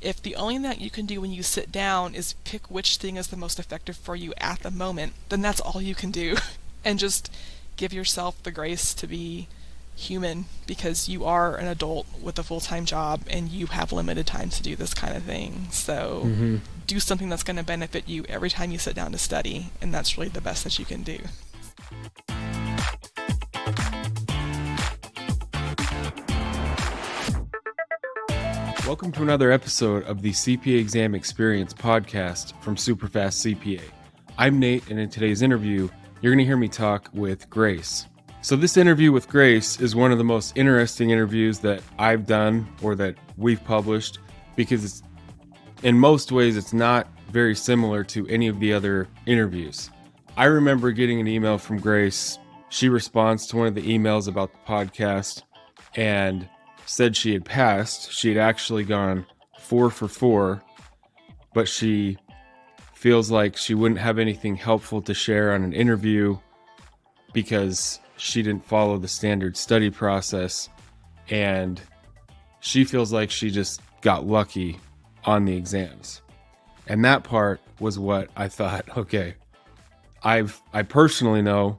if the only thing that you can do when you sit down is pick which thing is the most effective for you at the moment, then that's all you can do. And just give yourself the grace to be human, because you are an adult with a full-time job and you have limited time to do this kind of thing. So do something that's going to benefit you every time you sit down to study, and that's really the best that you can do. Welcome to another episode of the CPA Exam Experience podcast from SuperfastCPA. I'm Nate, and in today's interview, you're going to hear me talk with Grace. So this interview with Grace is one of the most interesting interviews that I've done or that we've published, because in most ways it's not very similar to any of the other interviews. I remember getting an email from Grace. She responds to one of the emails about the podcast and said she had passed. She had actually gone 4 for 4, but she feels like she wouldn't have anything helpful to share on an interview because she didn't follow the standard study process, and she feels like she just got lucky on the exams. And that part was what I thought, okay, I personally know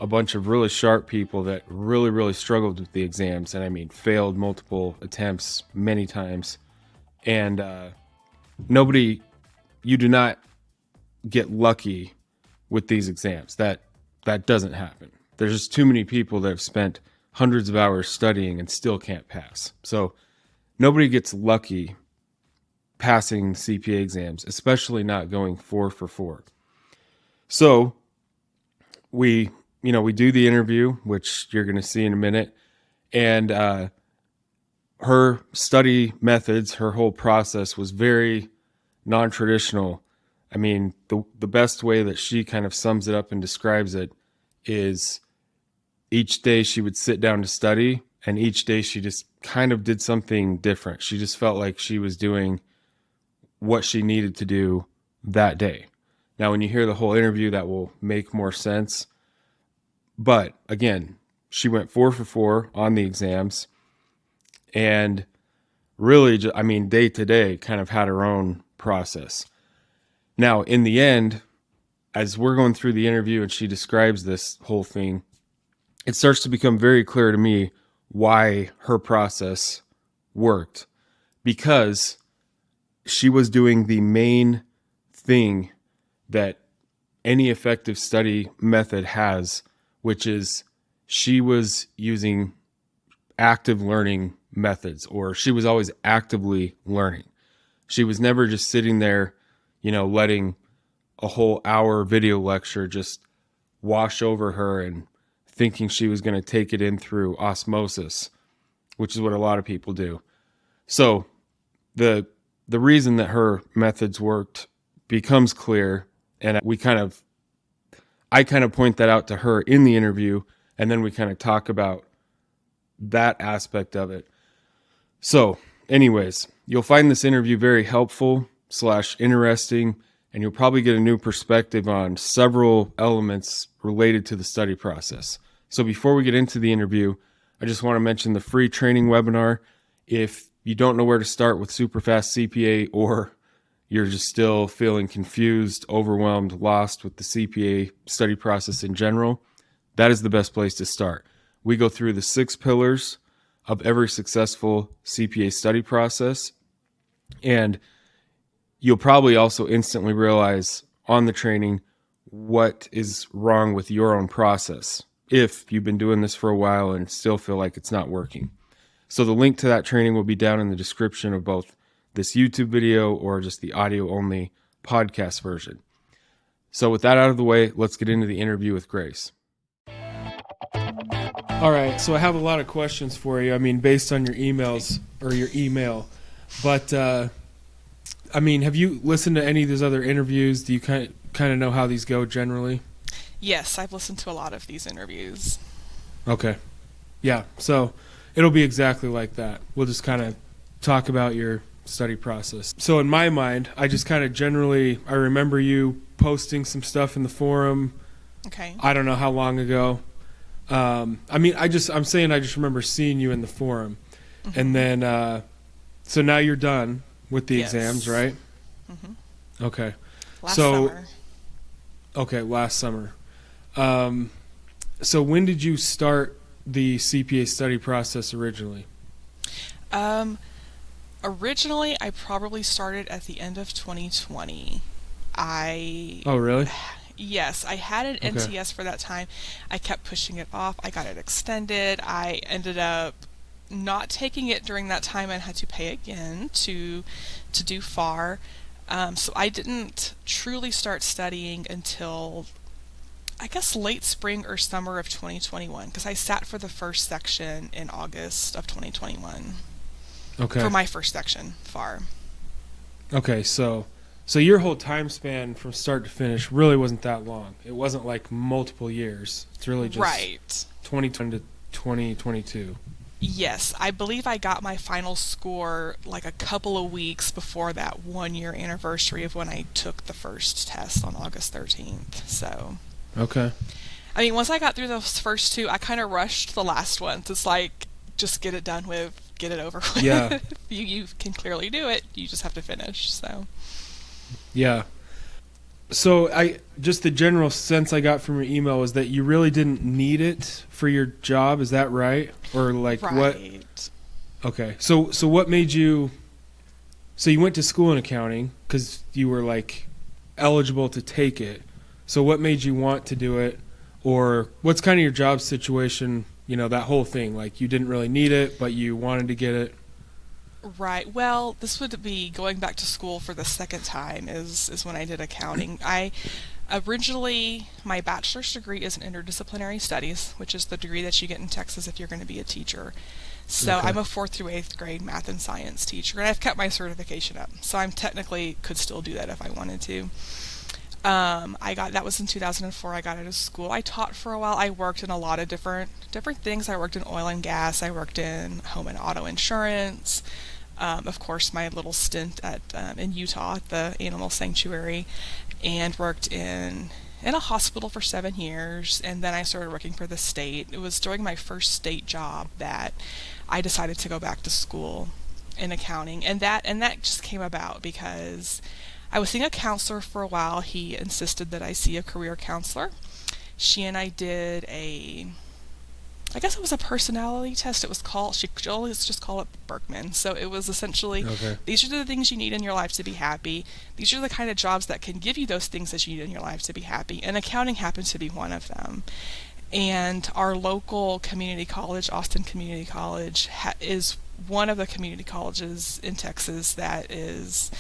a bunch of really sharp people that really struggled with the exams, and I mean failed multiple attempts many times. And you do not get lucky with these exams. That doesn't happen. There's just too many people that have spent hundreds of hours studying and still can't pass. So nobody gets lucky passing CPA exams, especially not going 4 for 4. So we do the interview, which you're going to see in a minute, and her study methods, her whole process was very non-traditional. I mean, the best way that she kind of sums it up and describes it is each day she would sit down to study, and each day she just kind of did something different. She just felt like she was doing what she needed to do that day. Now, when you hear the whole interview, that will make more sense. But again, she went 4 for 4 on the exams, and really, day to day kind of had her own process. Now, in the end, as we're going through the interview and she describes this whole thing, it starts to become very clear to me why her process worked, because she was doing the main thing that any effective study method has, which is she was using active learning methods, or she was always actively learning. She was never just sitting there, letting a whole hour video lecture just wash over her and thinking she was going to take it in through osmosis, which is what a lot of people do. So the reason that her methods worked becomes clear, and I kind of point that out to her in the interview, and then we kind of talk about that aspect of it. So anyways, you'll find this interview very helpful / interesting, and you'll probably get a new perspective on several elements related to the study process. So before we get into the interview, I just want to mention the free training webinar. If you don't know where to start with SuperfastCPA, or you're just still feeling confused, overwhelmed, lost with the CPA study process in general, that is the best place to start. We go through the 6 pillars of every successful CPA study process, and you'll probably also instantly realize on the training what is wrong with your own process if you've been doing this for a while and still feel like it's not working. So the link to that training will be down in the description of both this YouTube video or just the audio-only podcast version. So with that out of the way, let's get into the interview with Grace. All right, so I have a lot of questions for you, based on your emails or your email. But, have you listened to any of these other interviews? Do you kind of know how these go generally? Yes, I've listened to a lot of these interviews. Okay. Yeah, so it'll be exactly like that. We'll just kind of talk about your study process. So in my mind, I just kind of I remember you posting some stuff in the forum. Okay. I don't know how long ago. I just remember seeing you in the forum. Mm-hmm. And then, so now you're done with the Yes. exams, right? Okay. Last So, summer. okay, last summer. So when did you start the CPA study process originally? Um, Originally, I probably started at the end of 2020. I Oh, really? Yes, I had an Okay. NTS for that time. I kept pushing it off. I got it extended. I ended up not taking it during that time and had to pay again to do FAR. So I didn't truly start studying until I guess late spring or summer of 2021 because I sat for the first section in August of 2021 for Okay. my first section, FAR. Okay, so your whole time span from start to finish really wasn't that long. It wasn't like multiple years. It's really just Right. 2020 to 2022. Yes, I believe I got my final score like a couple of weeks before that 1 year anniversary of when I took the first test on August 13th. So, Okay. I mean, once I got through those first two, I kind of rushed the last ones. It's like, just get it done with, get it over with. Yeah. You can clearly do it. You just have to finish. So, Yeah. So I just the general sense I got from your email was that you really didn't need it for your job. Is that right? Or like what? right. Okay. So what made you? So you went to school in accounting because you were like eligible to take it. So what made you want to do it? Or what's kind of your job situation? You know, that whole thing. Like you didn't really need it, but you wanted to get it. Right. Well, this would be going back to school for the second time is when I did accounting. I originally my bachelor's degree is in interdisciplinary studies, which is the degree that you get in Texas if you're going to be a teacher. So Okay. I'm a 4th through 8th grade math and science teacher, and I've kept my certification up. So I'm technically could still do that if I wanted to. I got that was in 2004. I got out of school. I taught for a while. I worked in a lot of different things. I worked in oil and gas. I worked in home and auto insurance. Of course, my little stint at in Utah at the animal sanctuary, and worked in a hospital for 7 years. And then I started working for the state. It was during my first state job that I decided to go back to school in accounting, and that just came about because I was seeing a counselor for a while. He insisted that I see a career counselor. She and I did I guess it was a personality test. It was called, she always just call it Berkman. So it was essentially, Okay. these are the things you need in your life to be happy. These are the kind of jobs that can give you those things that you need in your life to be happy. And accounting happens to be one of them. And our local community college, Austin Community College, is one of the community colleges in Texas that is,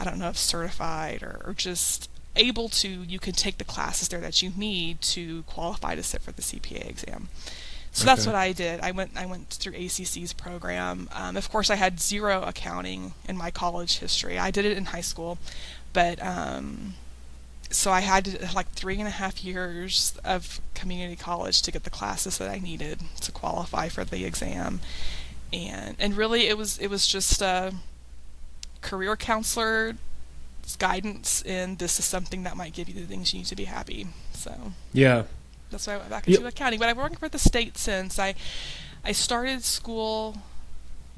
I don't know if certified or just able to, you can take the classes there that you need to qualify to sit for the CPA exam. So that's Okay. what I did. I went through ACC's program. Of course, I had zero accounting in my college history. I did it in high school, but so I had to, like 3.5 years of community college to get the classes that I needed to qualify for the exam. And really, it was just a career counselor's guidance, and this is something that might give you the things you need to be happy. So Yeah. that's why I went back Yep. into accounting. But I've been working for the state since. I started school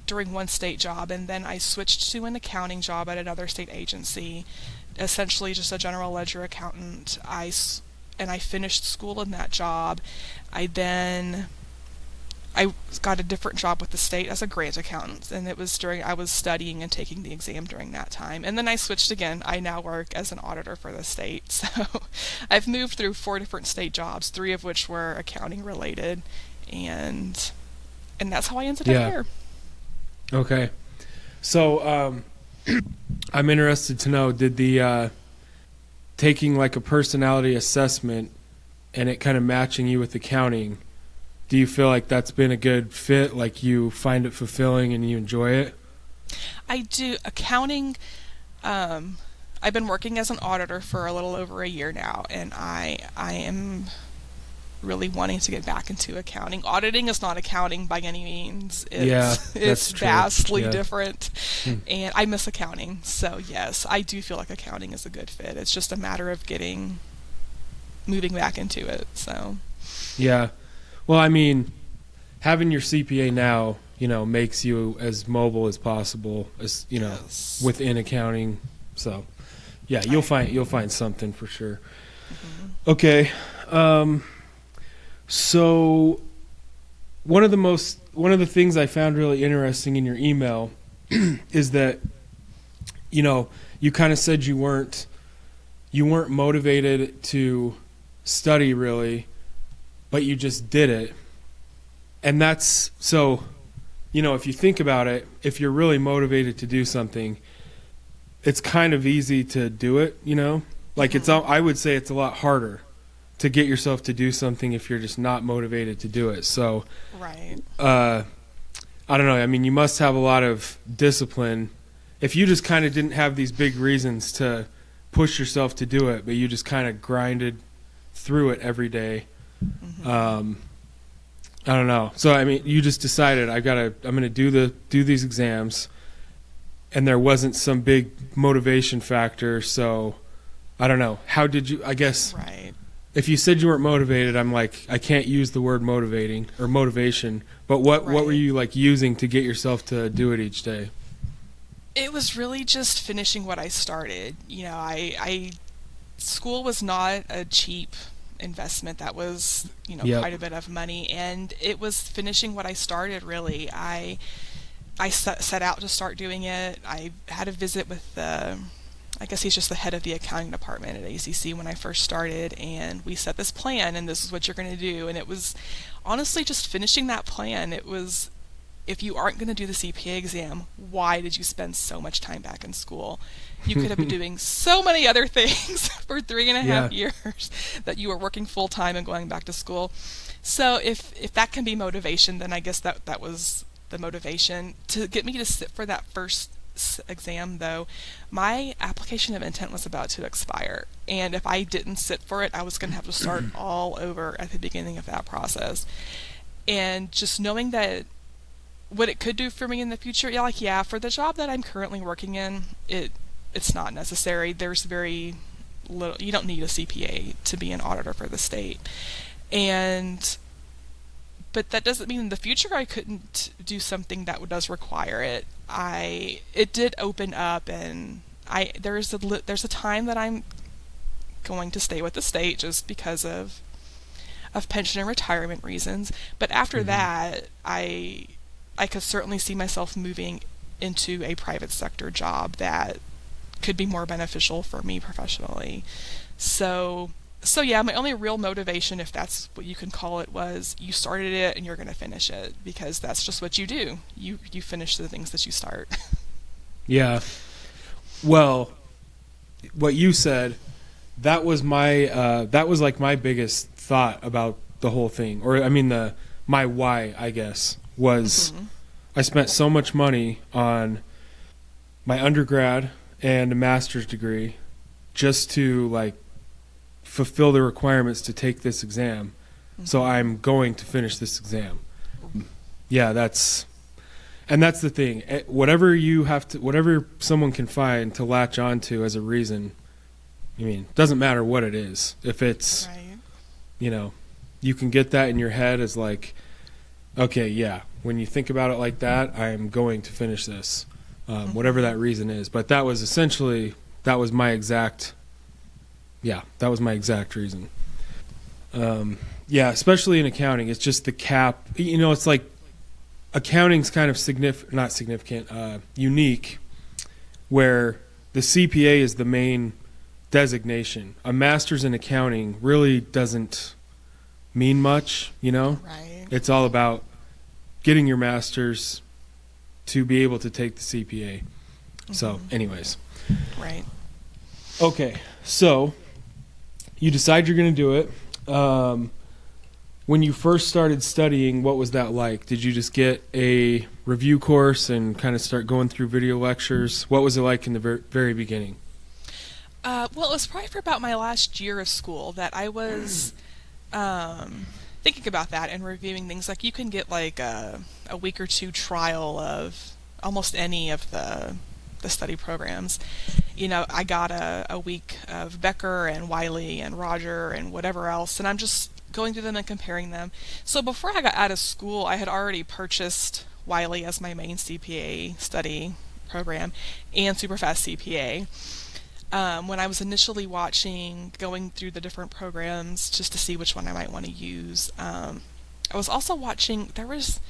during one state job, and then I switched to an accounting job at another state agency, essentially just a general ledger accountant. And I finished school in that job. I got a different job with the state as a grant accountant, and it was during I was studying and taking the exam during that time. And then I switched again. I now work as an auditor for the state. So I've moved through 4 different state jobs, 3 of which were accounting related, and that's how I ended up Yeah. here. Okay. So I'm interested to know, did the taking like a personality assessment and it kind of matching you with accounting, do you feel like that's been a good fit? Like you find it fulfilling and you enjoy it? I do accounting. I've been working as an auditor for a little over a year now, and I am really wanting to get back into accounting. Auditing is not accounting by any means. Yeah, It's that's true. vastly Yeah. different, and I miss accounting. So yes, I do feel like accounting is a good fit. It's just a matter of moving back into it. So Yeah. Well, I mean, having your CPA now, makes you as mobile as possible, as Yes. within accounting. So yeah, you'll find something for sure. Mm-hmm. Okay. So one of the things I found really interesting in your email is that you kind of said you weren't motivated to study really, but you just did it. And that's so, if you think about it, if you're really motivated to do something, it's kind of easy to do it, like I would say it's a lot harder to get yourself to do something if you're just not motivated to do it. So, Right. I don't know. I mean, you must have a lot of discipline. If you just kind of didn't have these big reasons to push yourself to do it, but you just kind of grinded through it every day. Mm-hmm. I don't know. So, I mean, you just decided I'm going to do these exams, and there wasn't some big motivation factor. So I don't know. How did you, I guess, Right. if you said you weren't motivated, I'm like, I can't use the word motivating or motivation, but what Right. were you like using to get yourself to do it each day? It was really just finishing what I started. School was not a cheap investment. That was, Yep. quite a bit of money, and it was finishing what I started. Really, I set out to start doing it. I had a visit with I guess he's just the head of the accounting department at ACC when I first started, and we set this plan, and this is what you're going to do. And it was honestly just finishing that plan. It was, if you aren't going to do the CPA exam, why did you spend so much time back in school? You could have been doing so many other things for 3.5 years that you were working full time and going back to school. So if that can be motivation, then I guess that was the motivation to get me to sit for that first exam. Though my application of intent was about to expire, and if I didn't sit for it, I was going to have to start all over at the beginning of that process. And just knowing that what it could do for me in the future, for the job that I'm currently working in, it's not necessary. There's very little, you don't need a CPA to be an auditor for the state. But that doesn't mean in the future I couldn't do something that does require it. It did open up, and there's a time that I'm going to stay with the state just because of pension and retirement reasons. But after that, I could certainly see myself moving into a private sector job that could be more beneficial for me professionally. So yeah, my only real motivation, if that's what you can call it, was you started it and you're going to finish it, because that's just what you do. You finish the things that you start. Yeah. Well, what you said, that was like my biggest thought about the whole thing, or I mean my why, I guess, was I spent so much money on my undergrad and a master's degree just to like fulfill the requirements to take this exam. So I'm going to finish this exam. Yeah, that's the thing. Whatever someone can find to latch onto as a reason, I mean, doesn't matter what it is. If it's, Right. You can get that in your head as like, okay, yeah, when you think about it like that, I am going to finish this, whatever that reason is. But that was my exact reason. Yeah, especially in accounting, it's just the cap. It's like accounting's kind of not significant, unique, where the CPA is the main designation. A master's in accounting really doesn't mean much, Right. It's all about getting your master's to be able to take the CPA. So, anyways. Right. Okay, so you decide you're going to do it. When you first started studying, what was that like? Did you just get a review course and kind of start going through video lectures? What was it like in the very beginning? Well, it was probably for about my last year of school that I was thinking about that and reviewing things. Like, you can get like a week or two trial of almost any of the study programs. I got a week of Becker and Wiley and Roger and whatever else, and I'm just going through them and comparing them. So before I got out of school, I had already purchased Wiley as my main CPA study program and SuperfastCPA. When I was initially going through the different programs just to see which one I might want to use, I was also watching, there's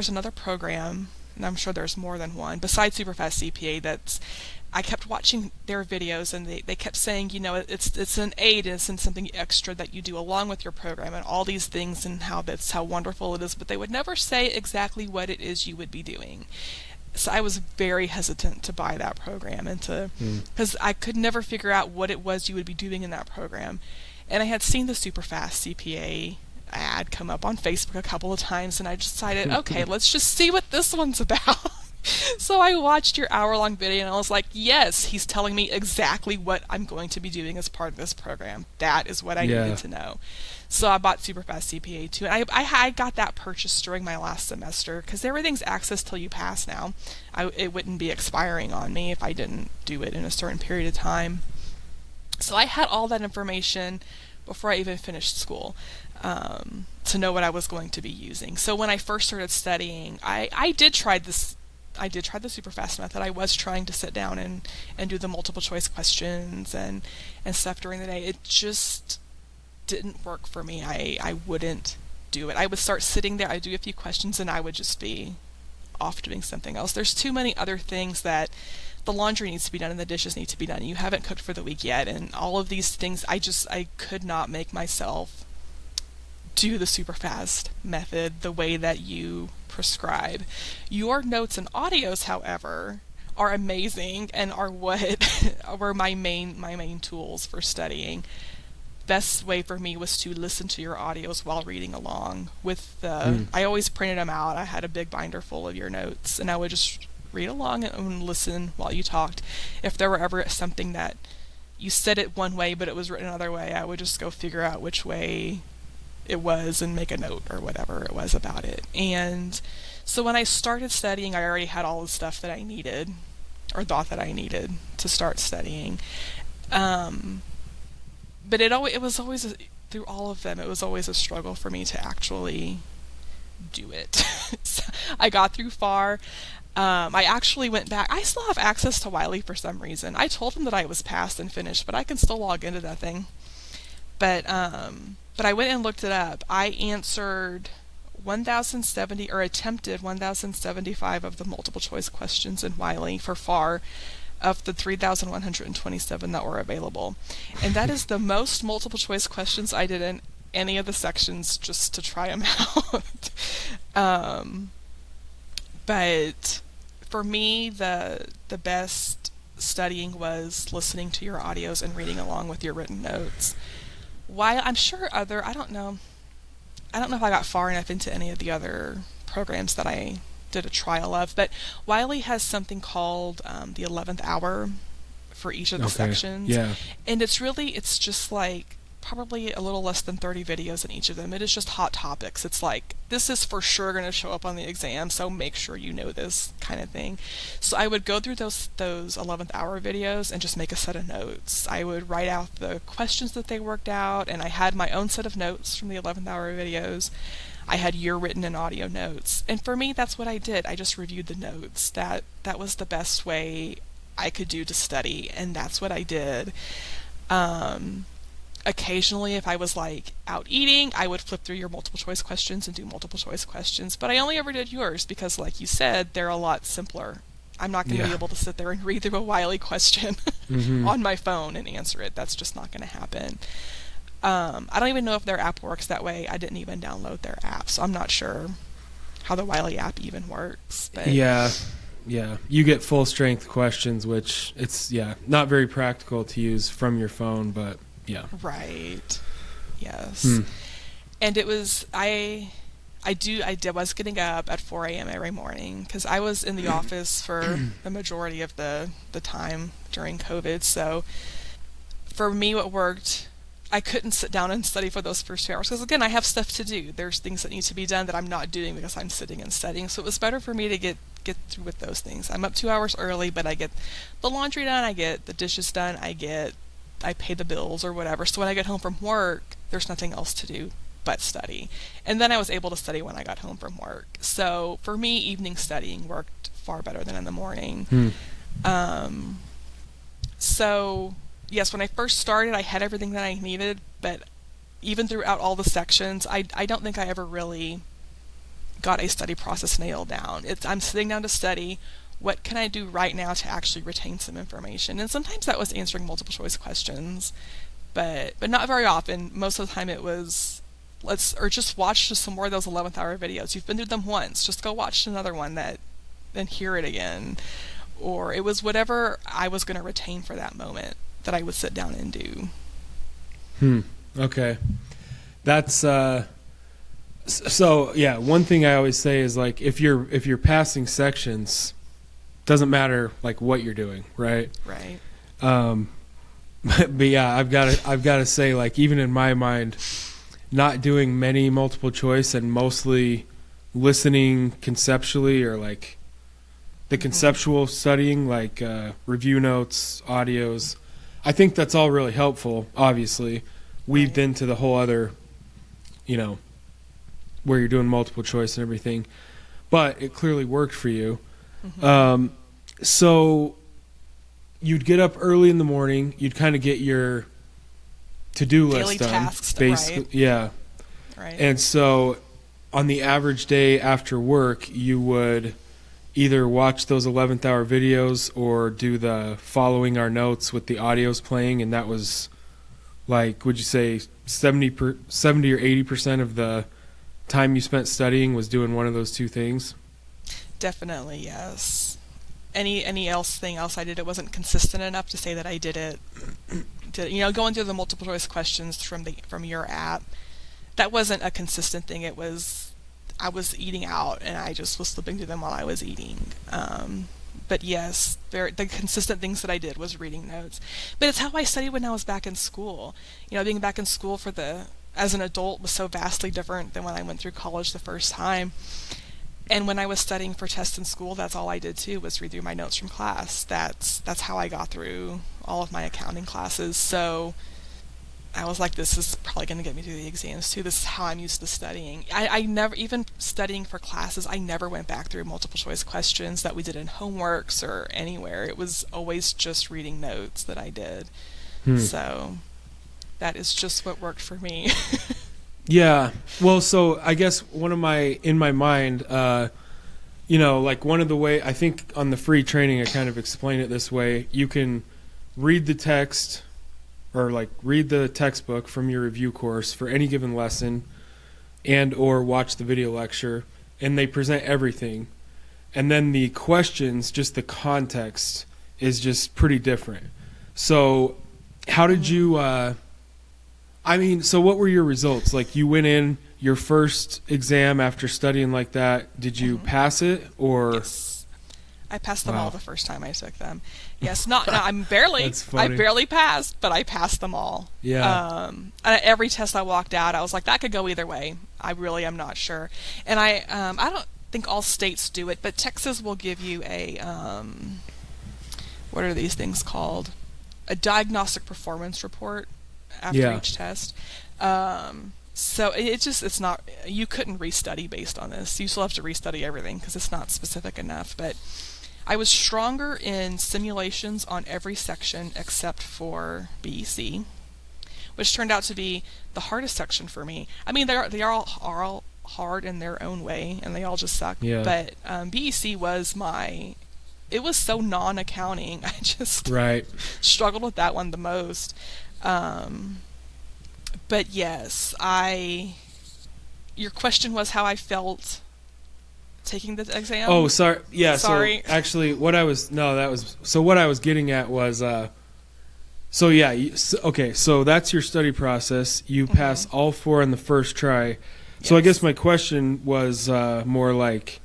another program, and I'm sure there's more than one, besides SuperfastCPA, I kept watching their videos, and they kept saying, it's an aid, it's something extra that you do along with your program, and all these things, and how wonderful it is, but they would never say exactly what it is you would be doing. So I was very hesitant to buy that program, because I could never figure out what it was you would be doing in that program. And I had seen the SuperfastCPA ad come up on Facebook a couple of times, and I decided, okay, let's just see what this one's about. So I watched your hour-long video, and I was like, yes, he's telling me exactly what I'm going to be doing as part of this program. That is what I needed to know. So I bought SuperfastCPA too, and I got that purchased during my last semester, because everything's access till you pass now. It wouldn't be expiring on me if I didn't do it in a certain period of time. So I had all that information before I even finished school, to know what I was going to be using. So when I first started studying, I did try the Superfast method. I was trying to sit down and do the multiple choice questions and stuff during the day. It just didn't work for me. I wouldn't do it. I would start sitting there, I'd do a few questions, and I would just be off doing something else. There's too many other things that the laundry needs to be done and the dishes need to be done. You haven't cooked for the week yet, and all of these things, I could not make myself do the Superfast method the way that you prescribe. Your notes and audios, however, are amazing and are what were my main tools for studying. Best way for me was to listen to your audios while reading along with I always printed them out. I had a big binder full of your notes, and I would just read along and listen while you talked. If there were ever something that you said it one way but it was written another way, I would just go figure out which way it was and make a note or whatever it was about it. And so when I started studying, I already had all the stuff that I needed, or thought that I needed, to start studying. But it was always, through all of them, it was always a struggle for me to actually do it. So I got through far. I actually went back. I still have access to Wiley for some reason. I told him that I was passed and finished, but I can still log into that thing. But I went and looked it up. I answered 1,070, or attempted 1,075 of the multiple choice questions in Wiley for FAR, of the 3,127 that were available. And that is the most multiple choice questions I did in any of the sections, just to try them out. But for me, the best studying was listening to your audios and reading along with your written notes. While I'm sure I don't know if I got far enough into any of the other programs that I did a trial of, but Wiley has something called the 11th hour for each of the sections. Yeah. And it's just like probably a little less than 30 videos in each of them. It is just hot topics. It's like, this is for sure going to show up on the exam, so make sure you know this, kind of thing. So I would go through those 11th hour videos and just make a set of notes. I would write out the questions that they worked out, and I had my own set of notes from the 11th hour videos. I had your written and audio notes. And for me, that's what I did. I just reviewed the notes. That was the best way I could do to study, and that's what I did. Occasionally, if I was like out eating, I would flip through your multiple choice questions and do multiple choice questions. But I only ever did yours because, like you said, they're a lot simpler. I'm not going to be able to sit there and read through a Wiley question on my phone and answer it. That's just not going to happen. I don't even know if their app works that way. I didn't even download their app, so I'm not sure how the Wiley app even works. But yeah, you get full strength questions, which it's not very practical to use from your phone, but yeah. Right. Yes. And it was I was getting up at 4 a.m. every morning because I was in the office for the majority of the time during COVID. So for me, what worked, I couldn't sit down and study for those first 2 hours because, again, I have stuff to do. There's things that need to be done that I'm not doing because I'm sitting and studying. So it was better for me to get through with those things. I'm up 2 hours early, but I get the laundry done, I get the dishes done, I pay the bills or whatever. So when I get home from work, there's nothing else to do but study. And then I was able to study when I got home from work. So for me, evening studying worked far better than in the morning. So yes, when I first started, I had everything that I needed, but even throughout all the sections, I don't think I ever really got a study process nailed down. I'm sitting down to study. What can I do right now to actually retain some information? And sometimes that was answering multiple choice questions, but not very often. Most of the time it was just watch some more of those 11th hour videos. You've been through them once. Just go watch another one and hear it again. Or it was whatever I was going to retain for that moment that I would sit down and do. Okay. That's so yeah, one thing I always say is like if you're passing sections, doesn't matter like what you're doing, right? Right. But yeah, I've got to say, like, even in my mind, not doing many multiple choice and mostly listening conceptually, or like the conceptual studying, like review notes, audios, I think that's all really helpful, obviously weaved into the whole other, where you're doing multiple choice and everything, but it clearly worked for you. So you'd get up early in the morning, you'd kind of get your to-do daily list done, tasks, basically. right? Yeah. Right. And so on the average day after work, you would either watch those 11th hour videos or do the following our notes with the audios playing, and that was like, would you say 70 or 80% of the time you spent studying was doing one of those two things? Definitely, yes. Anything else I did, it wasn't consistent enough to say that I did it. Going through the multiple choice questions from your app, that wasn't a consistent thing. It was, I was eating out and I just was flipping through them while I was eating. But yes, the consistent things that I did was reading notes. But it's how I studied when I was back in school. Being back in school as an adult was so vastly different than when I went through college the first time. And when I was studying for tests in school, that's all I did too, was read through my notes from class. That's how I got through all of my accounting classes. So I was like, this is probably going to get me through the exams too. This is how I'm used to studying. I never, even studying for classes, I never went back through multiple choice questions that we did in homeworks or anywhere. It was always just reading notes that I did. So that is just what worked for me. Yeah. Well, so I guess in my mind, like one of the way, I think on the free training, I kind of explain it this way. You can read the text or like read the textbook from your review course for any given lesson and or watch the video lecture, and they present everything. And then the questions, just the context is just pretty different. So how did you, so what were your results? Like, you went in your first exam after studying like that. Did you pass it, or? Yes. I passed them all the first time I took them. Yes, I barely passed, but I passed them all. Yeah. Every test I walked out, I was like, that could go either way. I really am not sure. And I don't think all states do it, but Texas will give you a, what are these things called? A diagnostic performance report after each test. So it's not, you couldn't restudy based on this. You still have to restudy everything because it's not specific enough. But I was stronger in simulations on every section except for BEC, which turned out to be the hardest section for me. I mean, they are all hard in their own way, and they all just suck. Yeah. But BEC was it was so non-accounting. I just struggled with that one the most. But yes, your question was how I felt taking the exam? Oh, sorry. Yeah. Sorry. So actually what I was getting at was, okay. So that's your study process. You pass all 4 on the first try. So I guess my question was, more like,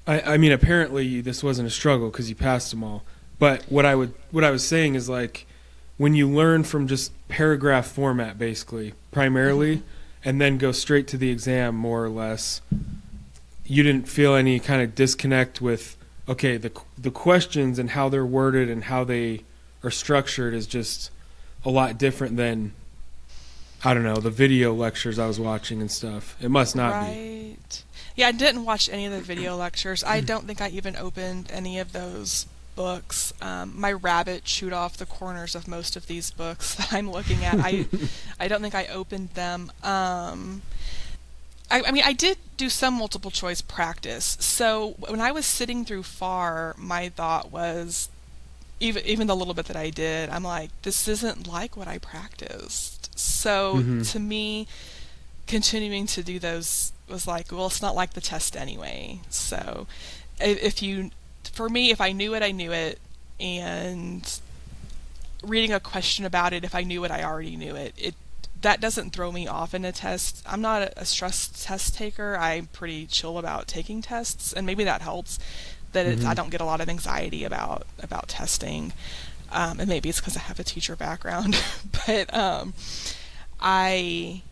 I mean, apparently this wasn't a struggle because you passed them all. But what I was saying is, like, when you learn from just paragraph format, basically, primarily, and then go straight to the exam, more or less, you didn't feel any kind of disconnect with, okay, the questions and how they're worded and how they are structured is just a lot different than I don't know, the video lectures I was watching and stuff. It must not be. Right. Yeah, I didn't watch any of the video lectures. I don't think I even opened any of those books. My rabbit chewed off the corners of most of these books that I'm looking at. I don't think I opened them. I mean, I did do some multiple choice practice. So when I was sitting through FAR, my thought was, even the little bit that I did, I'm like, this isn't like what I practiced. So to me, continuing to do those was like, well, it's not like the test anyway. So for me, if I knew it, I knew it. And reading a question about it, if I knew it, I already knew it. That doesn't throw me off in a test. I'm not a stress test taker. I'm pretty chill about taking tests, and maybe that helps. That I don't get a lot of anxiety about testing, and maybe it's because I have a teacher background. But I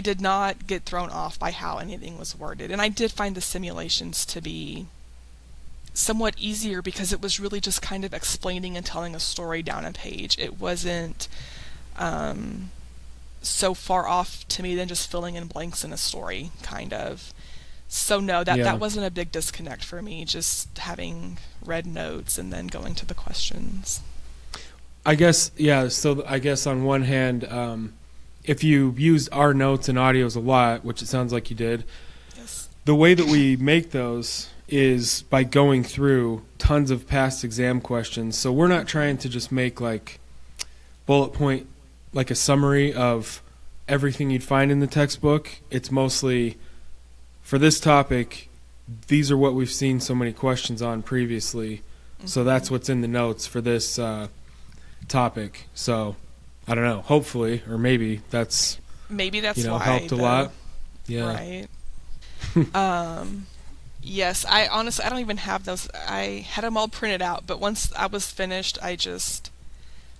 did not get thrown off by how anything was worded, and I did find the simulations to be somewhat easier because it was really just kind of explaining and telling a story down a page. It wasn't so far off to me than just filling in blanks in a story, kind of. So no, that wasn't a big disconnect for me, just having read notes and then going to the questions. I guess, yeah, so I guess on one hand, if you used our notes and audios a lot, which it sounds like you did, yes, the way that we make those is by going through tons of past exam questions. So we're not trying to just make like bullet point, like a summary of everything you'd find in the textbook. It's mostly, for this topic, these are what we've seen so many questions on previously. So that's what's in the notes for this topic. So I don't know, hopefully, or maybe that's why, helped a lot. Yeah. Right. Yes, I honestly, I don't even have those. I had them all printed out, but once I was finished, I just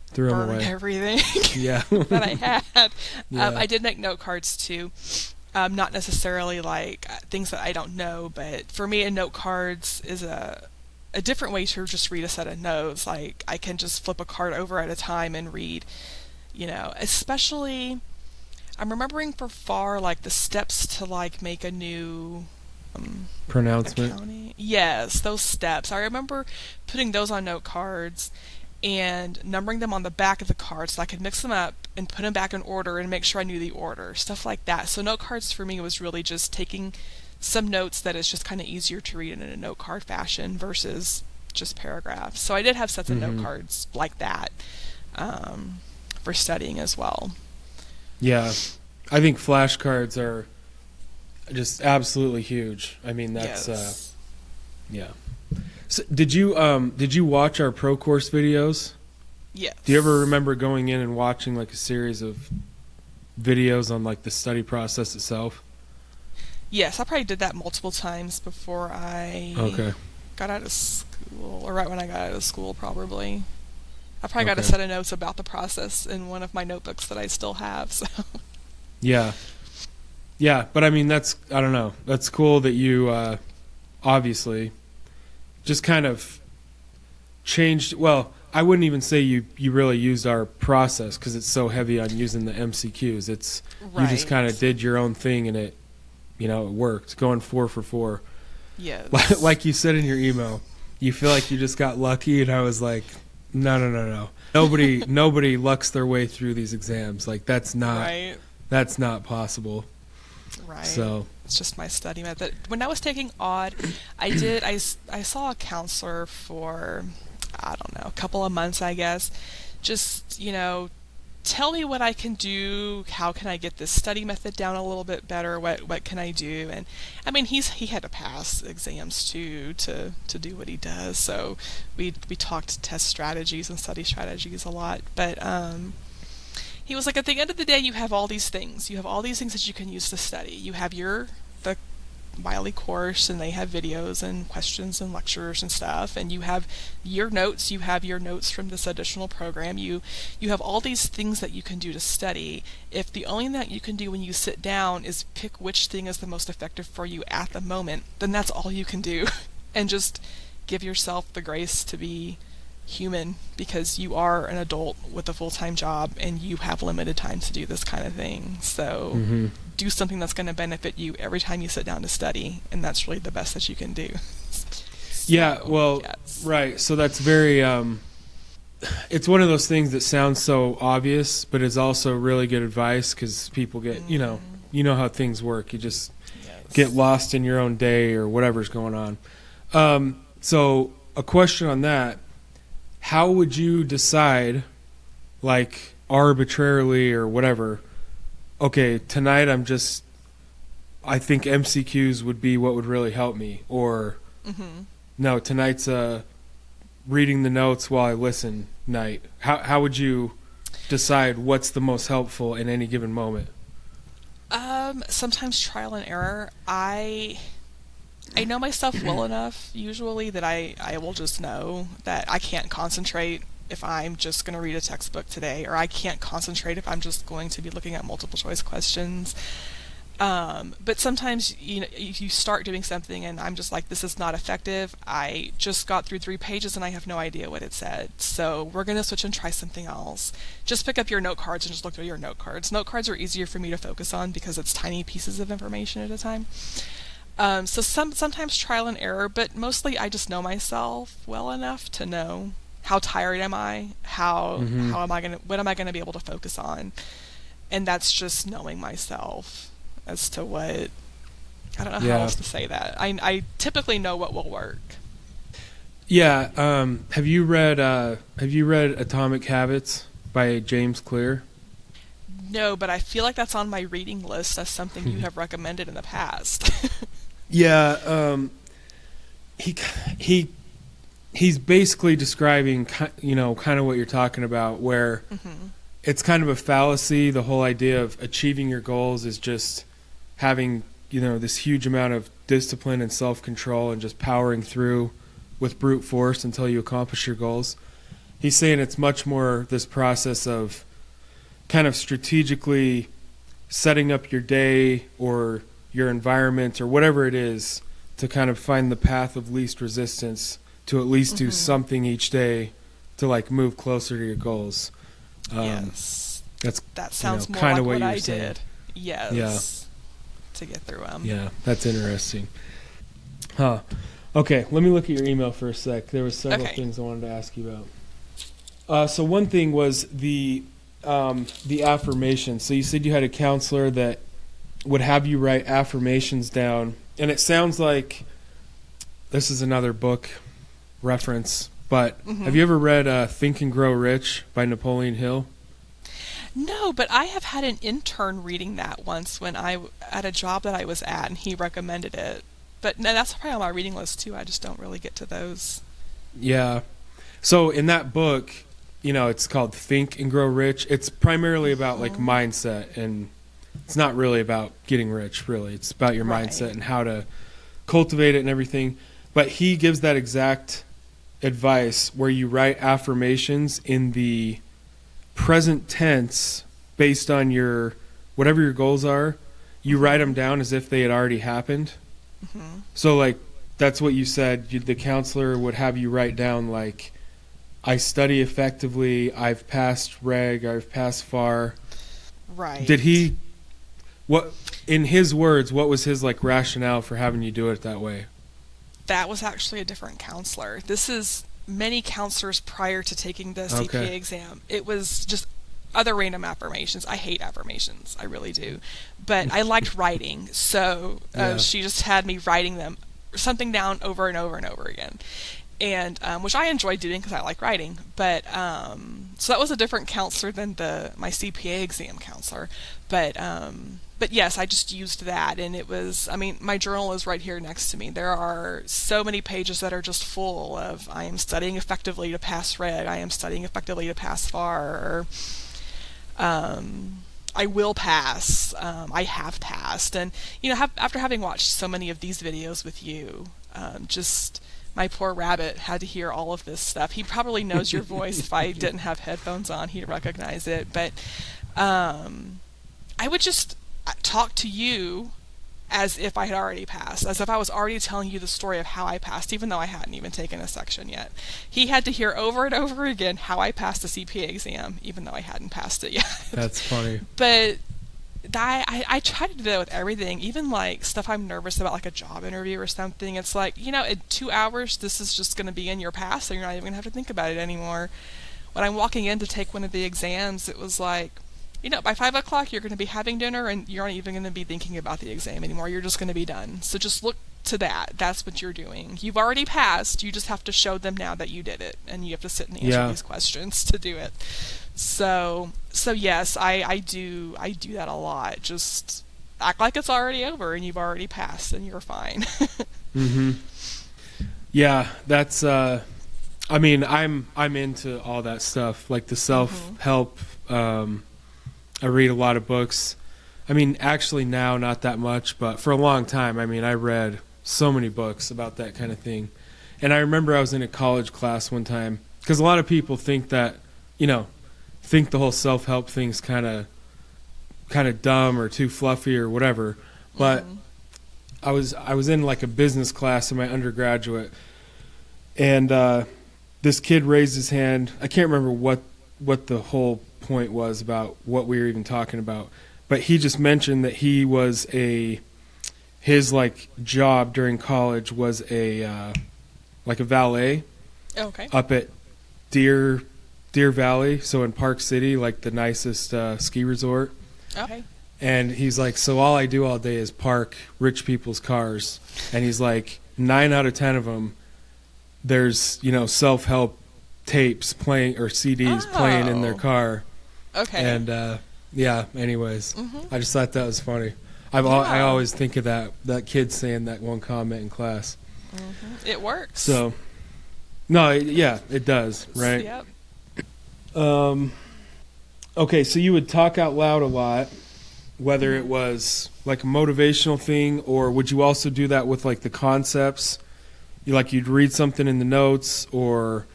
threw them burned away. everything Yeah. that I had. Yeah. I did make note cards too. Not necessarily like things that I don't know, but for me, a note cards is a different way to just read a set of notes. Like, I can just flip a card over at a time and read, especially, I'm remembering for FAR, like, the steps to, like, make a new pronouncement. accounting. Yes, those steps. I remember putting those on note cards and numbering them on the back of the card so I could mix them up and put them back in order and make sure I knew the order, stuff like that. So note cards for me was really just taking some notes that is just kind of easier to read in a note card fashion versus just paragraphs. So I did have sets of note cards like that for studying as well. Yeah, I think flashcards are just absolutely huge. I mean, that's yes. Yeah. So did you watch our pro course videos? Yes. Do you ever remember going in and watching like a series of videos on like the study process itself? Yes, I probably did that multiple times before I got out of school, or right when I got out of school, probably. I probably got a set of notes about the process in one of my notebooks that I still have. So. Yeah. Yeah, but I mean, I don't know. That's cool that you obviously just kind of changed. Well, I wouldn't even say you really used our process because it's so heavy on using the MCQs. It's right. You just kind of did your own thing and it worked. Going 4 for 4. Yes. Like you said in your email, you feel like you just got lucky, and I was like, no. Nobody lucks their way through these exams. Like that's not possible. Right. So it's just my study method. When I was taking odd, I saw a counselor for, I don't know, a couple of months, I guess. Just, tell me what I can do. How can I get this study method down a little bit better? What can I do? And I mean, he had to pass exams too to do what he does. So we talked test strategies and study strategies a lot. But he was like, at the end of the day, you have all these things. You have all these things that you can use to study. You have the Wiley course, and they have videos and questions and lectures and stuff, and you have your notes. You have your notes from this additional program. You have all these things that you can do to study. If the only thing that you can do when you sit down is pick which thing is the most effective for you at the moment, then that's all you can do. And just give yourself the grace to be human, because you are an adult with a full-time job and you have limited time to do this kind of thing. So do something that's going to benefit you every time you sit down to study, and that's really the best that you can do. Yeah, well, yes. Right. So that's very, it's one of those things that sounds so obvious, but it's also really good advice, because people get, you know how things work. You just get lost in your own day or whatever's going on. So a question on that, how would you decide, like arbitrarily or whatever, okay, tonight I think MCQs would be what would really help me, or no, tonight's reading the notes while I listen night. How would you decide what's the most helpful in any given moment? Sometimes trial and error. I know myself well enough usually that I will just know that I can't concentrate if I'm just going to read a textbook today, or I can't concentrate if I'm just going to be looking at multiple choice questions. But sometimes, you start doing something and I'm just like, this is not effective. I just got through 3 pages and I have no idea what it said. So we're going to switch and try something else. Just pick up your note cards and just look through your note cards. Note cards are easier for me to focus on because it's tiny pieces of information at a time. So sometimes trial and error, but mostly I just know myself well enough to know how tired am I, how am I what am I going to be able to focus on? And that's just knowing myself as to what, I don't know how else to say that. I typically know what will work. Yeah. Have you read Atomic Habits by James Clear? No, but I feel like that's on my reading list as something you have recommended in the past. Yeah. He's basically describing, kind of what you're talking about, where it's kind of a fallacy. The whole idea of achieving your goals is just having, this huge amount of discipline and self-control and just powering through with brute force until you accomplish your goals. He's saying it's much more this process of kind of strategically setting up your day or your environment or whatever it is to kind of find the path of least resistance to at least do something each day to like move closer to your goals. Yes. That sounds more kind like of what I saying. did. Yes. Yeah. To get through them. Yeah, that's interesting. Huh. Okay, let me look at your email for a sec. There was several things I wanted to ask you about. So one thing was the affirmations. So you said you had a counselor that would have you write affirmations down, and it sounds like this is another book reference, but have you ever read Think and Grow Rich by Napoleon Hill? No, but I have had an intern reading that once when I at a job that I was at, and he recommended it. But no, that's probably on my reading list too. I just don't really get to those. Yeah. So in that book, it's called Think and Grow Rich. It's primarily about like mindset, and it's not really about getting rich, really. It's about your mindset and how to cultivate it and everything. But he gives that exact advice where you write affirmations in the present tense based on whatever your goals are. You write them down as if they had already happened. So like that's what you said. The counselor would have you write down like, I study effectively, I've passed reg, I've passed FAR. Right. In his words, what was his like rationale for having you do it that way? That was actually a different counselor. This is many counselors prior to taking the CPA exam. It was just other random affirmations. I hate affirmations. I really do. But I liked writing. So she just had me writing something down over and over and over again. And which I enjoy doing because I like writing. But so that was a different counselor than my CPA exam counselor. But yes, I just used that, and it was, my journal is right here next to me. There are so many pages that are just full of, I am studying effectively to pass reg, I am studying effectively to pass FAR, or I will pass, I have passed. And, after having watched so many of these videos with you, just my poor rabbit had to hear all of this stuff. He probably knows your voice. If I didn't have headphones on, he'd recognize it. But I would just talk to you as if I had already passed, as if I was already telling you the story of how I passed, even though I hadn't even taken a section yet. He had to hear over and over again how I passed the CPA exam, even though I hadn't passed it yet. That's funny. But I try to do that with everything, even like stuff I'm nervous about, like a job interview or something. It's like, in 2 hours, this is just going to be in your past, and you're not even going to have to think about it anymore. When I'm walking in to take one of the exams, it was like, by 5 o'clock, you're going to be having dinner, and you're not even going to be thinking about the exam anymore. You're just going to be done. So just look to that. That's what you're doing. You've already passed. You just have to show them now that you did it, and you have to sit and answer these questions to do it. So yes, I do that a lot. Just act like it's already over, and you've already passed, and you're fine. Mm-hmm. Yeah, that's. I'm into all that stuff, like the self-help. I read a lot of books. Actually now not that much, but for a long time, I read so many books about that kind of thing. And I remember I was in a college class one time, because a lot of people think that, think the whole self-help thing's kind of dumb or too fluffy or whatever. But I was in like a business class in my undergraduate, and this kid raised his hand. I can't remember what the whole point was about what we were even talking about, but he just mentioned that he was his like job during college was like a valet. Okay. Up at Deer Valley, so in Park City, like the nicest ski resort. Okay. And he's like, so all I do all day is park rich people's cars, and he's like, 9 out of 10 of them, there's self-help tapes playing or CDs playing in their car. Okay. And anyways, I just thought that was funny. I always think of that kid saying that one comment in class. It works. So, no, it does, right? Yep. Okay, so you would talk out loud a lot, whether it was like a motivational thing, or would you also do that with like the concepts? You'd read something in the notes, or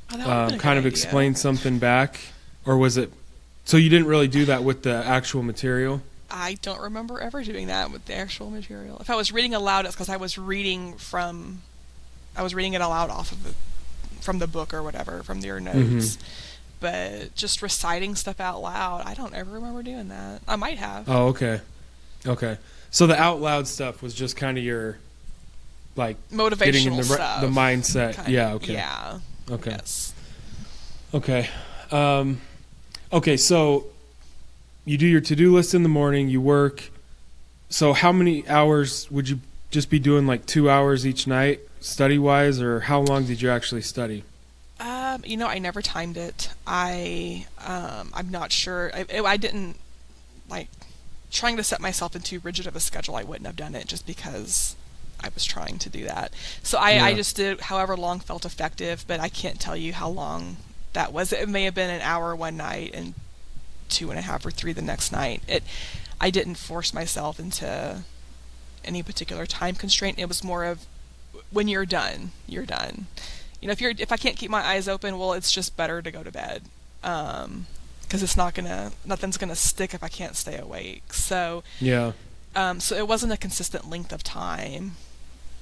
kind of explain something back, or was it? So you didn't really do that with the actual material? I don't remember ever doing that with the actual material. If I was reading aloud, it's because I was reading it aloud from the book or whatever, from your notes. But just reciting stuff out loud, I don't ever remember doing that. I might have. Oh, okay. So the out loud stuff was just kind of your, like, motivational getting in stuff. The mindset. Kind of, yeah. Okay. Yeah. Okay. Yes. Okay. Okay. So you do your to-do list in the morning. You work. So how many hours would you just be doing? Like 2 hours each night, study-wise, or how long did you actually study? I never timed it. I'm not sure. I didn't, like, trying to set myself into too rigid of a schedule. I wouldn't have done it just because I was trying to do that. So I just did however long felt effective, but I can't tell you how long that was. It may have been an hour one night and 2.5 or 3 the next night. I didn't force myself into any particular time constraint. It was more of, when you're done, you're done. If I can't keep my eyes open, well, it's just better to go to bed, because nothing's gonna stick if I can't stay awake. So yeah. So it wasn't a consistent length of time.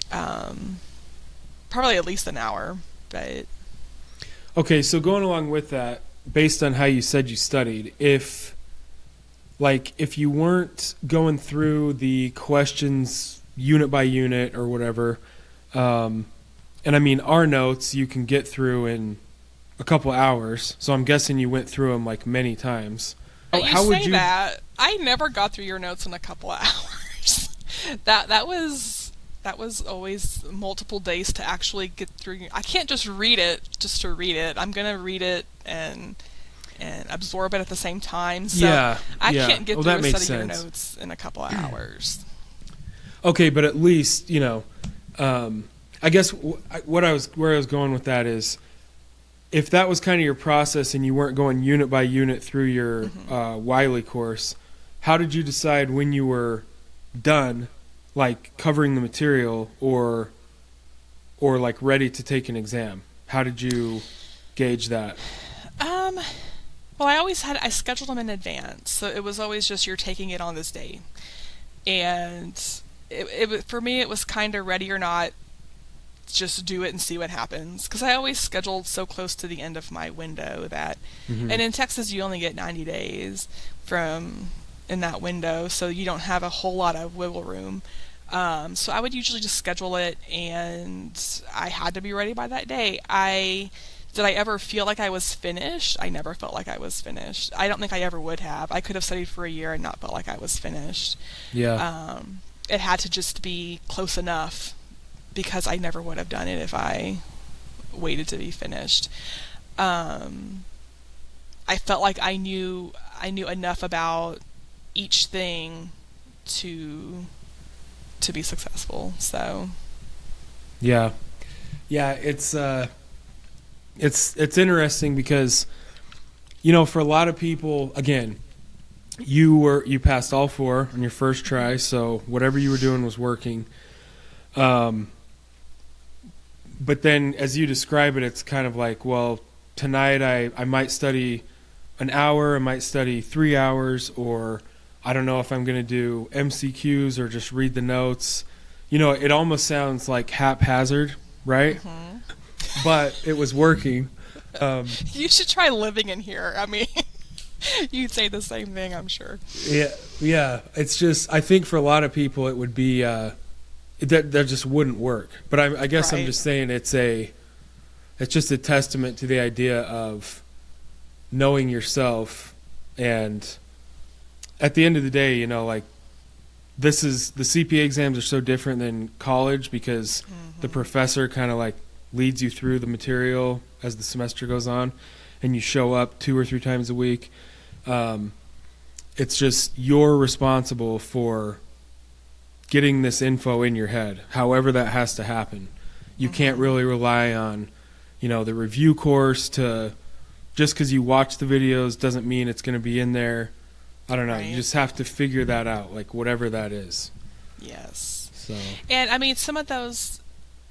Probably at least an hour, but. Okay, so going along with that, based on how you said you studied, if you weren't going through the questions unit by unit or whatever, and our notes you can get through in a couple hours, so I'm guessing you went through them like many times. How would you? That I never got through your notes in a couple hours. that was always multiple days to actually get through. I can't just read it just to read it. I'm gonna read it and absorb it at the same time. So I can't get through a set of your notes in a couple of hours. Okay, but at least I guess where I was going with that is, if that was kind of your process and you weren't going unit by unit through your Wiley course, how did you decide when you were done, like covering the material or like ready to take an exam? How did you gauge that? Well, I scheduled them in advance, so it was always just, you're taking it on this day, and for me, it was kind of ready or not, just do it and see what happens. Because I always scheduled so close to the end of my window that, and in Texas you only get 90 days from in that window, so you don't have a whole lot of wiggle room. So I would usually just schedule it, and I had to be ready by that day. Did I ever feel like I was finished? I never felt like I was finished. I don't think I ever would have. I could have studied for a year and not felt like I was finished. Yeah. It had to just be close enough, because I never would have done it if I waited to be finished. I felt like I knew enough about each thing to be successful. So Yeah. Yeah, it's interesting because, you know, for a lot of people, again, you passed all 4 on your first try, so whatever you were doing was working. But then as you describe it, it's kind of like, well, tonight I might study an hour, I might study 3 hours, or I don't know if I'm going to do MCQs or just read the notes. You know, it almost sounds like haphazard, right? Mm-hmm. But it was working. You should try living in here. I mean, you'd say the same thing, I'm sure. Yeah. It's just, I think for a lot of people it would be that just wouldn't work. But I guess Right. I'm just saying it's just a testament to the idea of knowing yourself. And at the end of the day, you know, like, the CPA exams are so different than college because the professor kind of like leads you through the material as the semester goes on, and you show up 2 or 3 times a week. It's just you're responsible for getting this info in your head, however that has to happen. You can't really rely on, you know, the review course to, just because you watch the videos doesn't mean it's going to be in there. I don't know. Right. You just have to figure that out, like whatever that is. Yes. So. And I mean, some of those,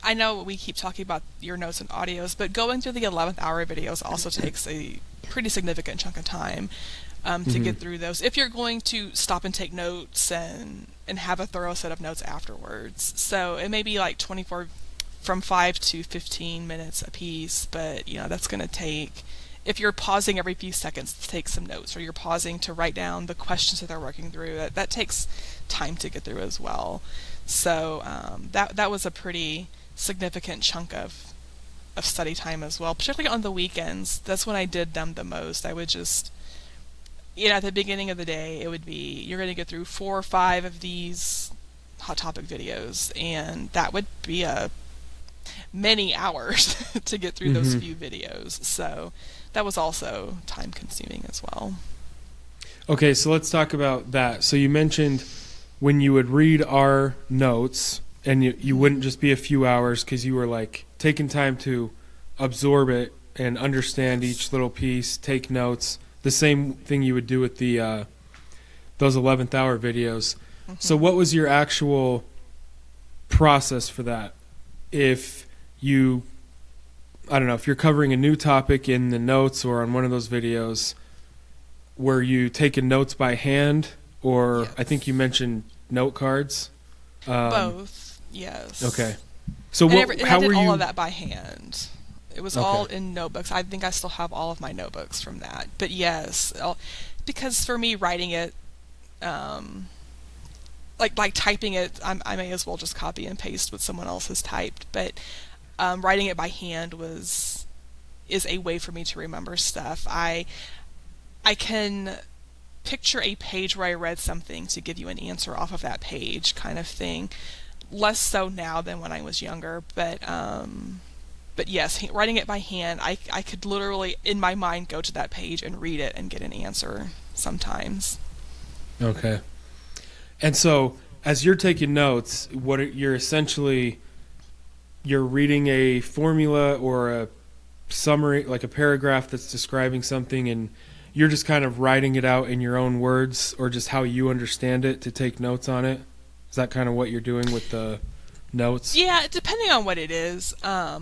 I know we keep talking about your notes and audios, but going through the 11th hour videos also takes a pretty significant chunk of time to get through those. If you're going to stop and take notes and have a thorough set of notes afterwards. So it may be like 24, from 5 to 15 minutes a piece, but, you know, that's going to take, if you're pausing every few seconds to take some notes, or you're pausing to write down the questions that they're working through, that takes time to get through as well. So that was a pretty significant chunk of study time as well, particularly on the weekends. That's when I did them the most. I would just, you know, at the beginning of the day, it would be, you're going to get through 4 or 5 of these hot topic videos, and that would be many hours to get through those few videos. So that was also time consuming as well. Okay, so let's talk about that. So you mentioned when you would read our notes, and you wouldn't just be a few hours because you were like taking time to absorb it and understand each little piece, take notes, the same thing you would do with the those 11th hour videos. So what was your actual process for that? If you, I don't know, if you're covering a new topic in the notes or on one of those videos, were you taking notes by hand, or Yes. I think you mentioned note cards? Both, yes. Okay. So And what? I How did were all you? of that by hand. It was all in notebooks. I think I still have all of my notebooks from that. But yes, because for me, writing it, like typing it, I may as well just copy and paste what someone else has typed. But writing it by hand is a way for me to remember stuff. I can picture a page where I read something to give you an answer off of that page, kind of thing. Less so now than when I was younger, but yes, writing it by hand, I could literally in my mind go to that page and read it and get an answer sometimes. Okay. And so, as you're taking notes, you're reading a formula or a summary, like a paragraph that's describing something, and you're just kind of writing it out in your own words, or just how you understand it to take notes on it. Is that kind of what you're doing with the notes? Yeah, depending on what it is.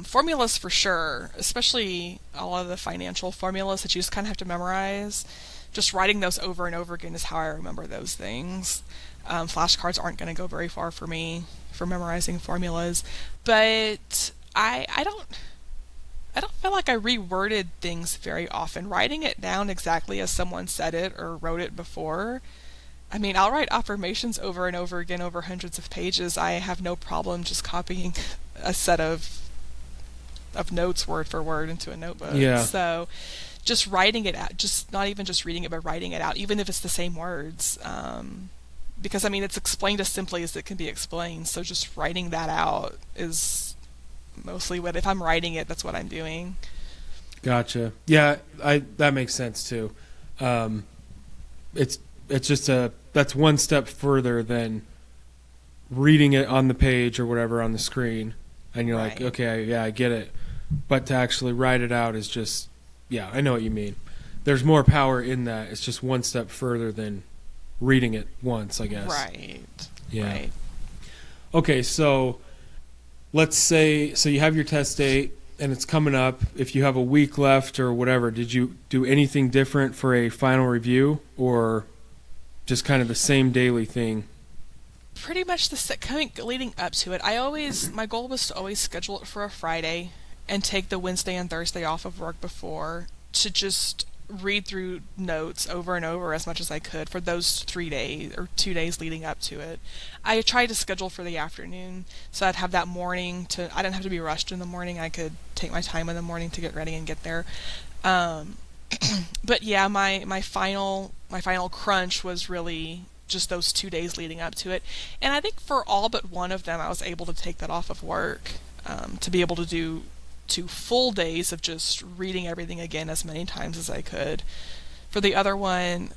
Formulas for sure, especially a lot of the financial formulas that you just kind of have to memorize. Just writing those over and over again is how I remember those things. Flashcards aren't going to go very far for me for memorizing formulas, but I don't feel like I reworded things very often. Writing it down exactly as someone said it or wrote it before. I mean, I'll write affirmations over and over again over hundreds of pages. I have no problem just copying a set of notes word for word into a notebook. Yeah. So just writing it out, just not even just reading it, but writing it out, even if it's the same words. Because, I mean, it's explained as simply as it can be explained. So just writing that out is mostly what, if I'm writing it, that's what I'm doing. Gotcha. Yeah, that makes sense too. It's just that's one step further than reading it on the page or whatever on the screen, and you're like, Right. okay, yeah, I get it. But to actually write it out is just, yeah, I know what you mean. There's more power in that. It's just one step further than reading it once, I guess. Right. Yeah. Right. Okay, so let's say you have your test date and it's coming up. If you have a week left or whatever, did you do anything different for a final review, or just kind of the same daily thing? Pretty much coming leading up to it. My goal was to always schedule it for a Friday and take the Wednesday and Thursday off of work before to just read through notes over and over as much as I could for those 3 days or 2 days leading up to it. I tried to schedule for the afternoon so I'd have that morning I didn't have to be rushed in the morning. I could take my time in the morning to get ready and get there. But yeah, my final crunch was really just those 2 days leading up to it. And I think for all but one of them, I was able to take that off of work, to be able to do 2 full days of just reading everything again as many times as I could. For the other one,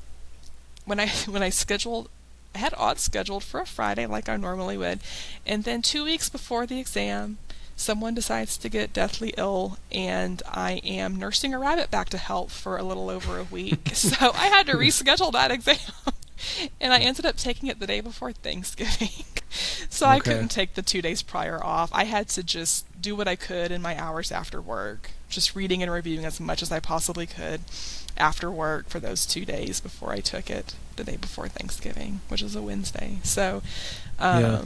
when I scheduled, I had odds scheduled for a Friday like I normally would, and then 2 weeks before the exam, someone decides to get deathly ill, and I am nursing a rabbit back to health for a little over a week. So I had to reschedule that exam. And I ended up taking it the day before Thanksgiving. So I couldn't take the 2 days prior off. I had to just do what I could in my hours after work, just reading and reviewing as much as I possibly could after work for those 2 days before I took it the day before Thanksgiving, which is a Wednesday. So, Yeah.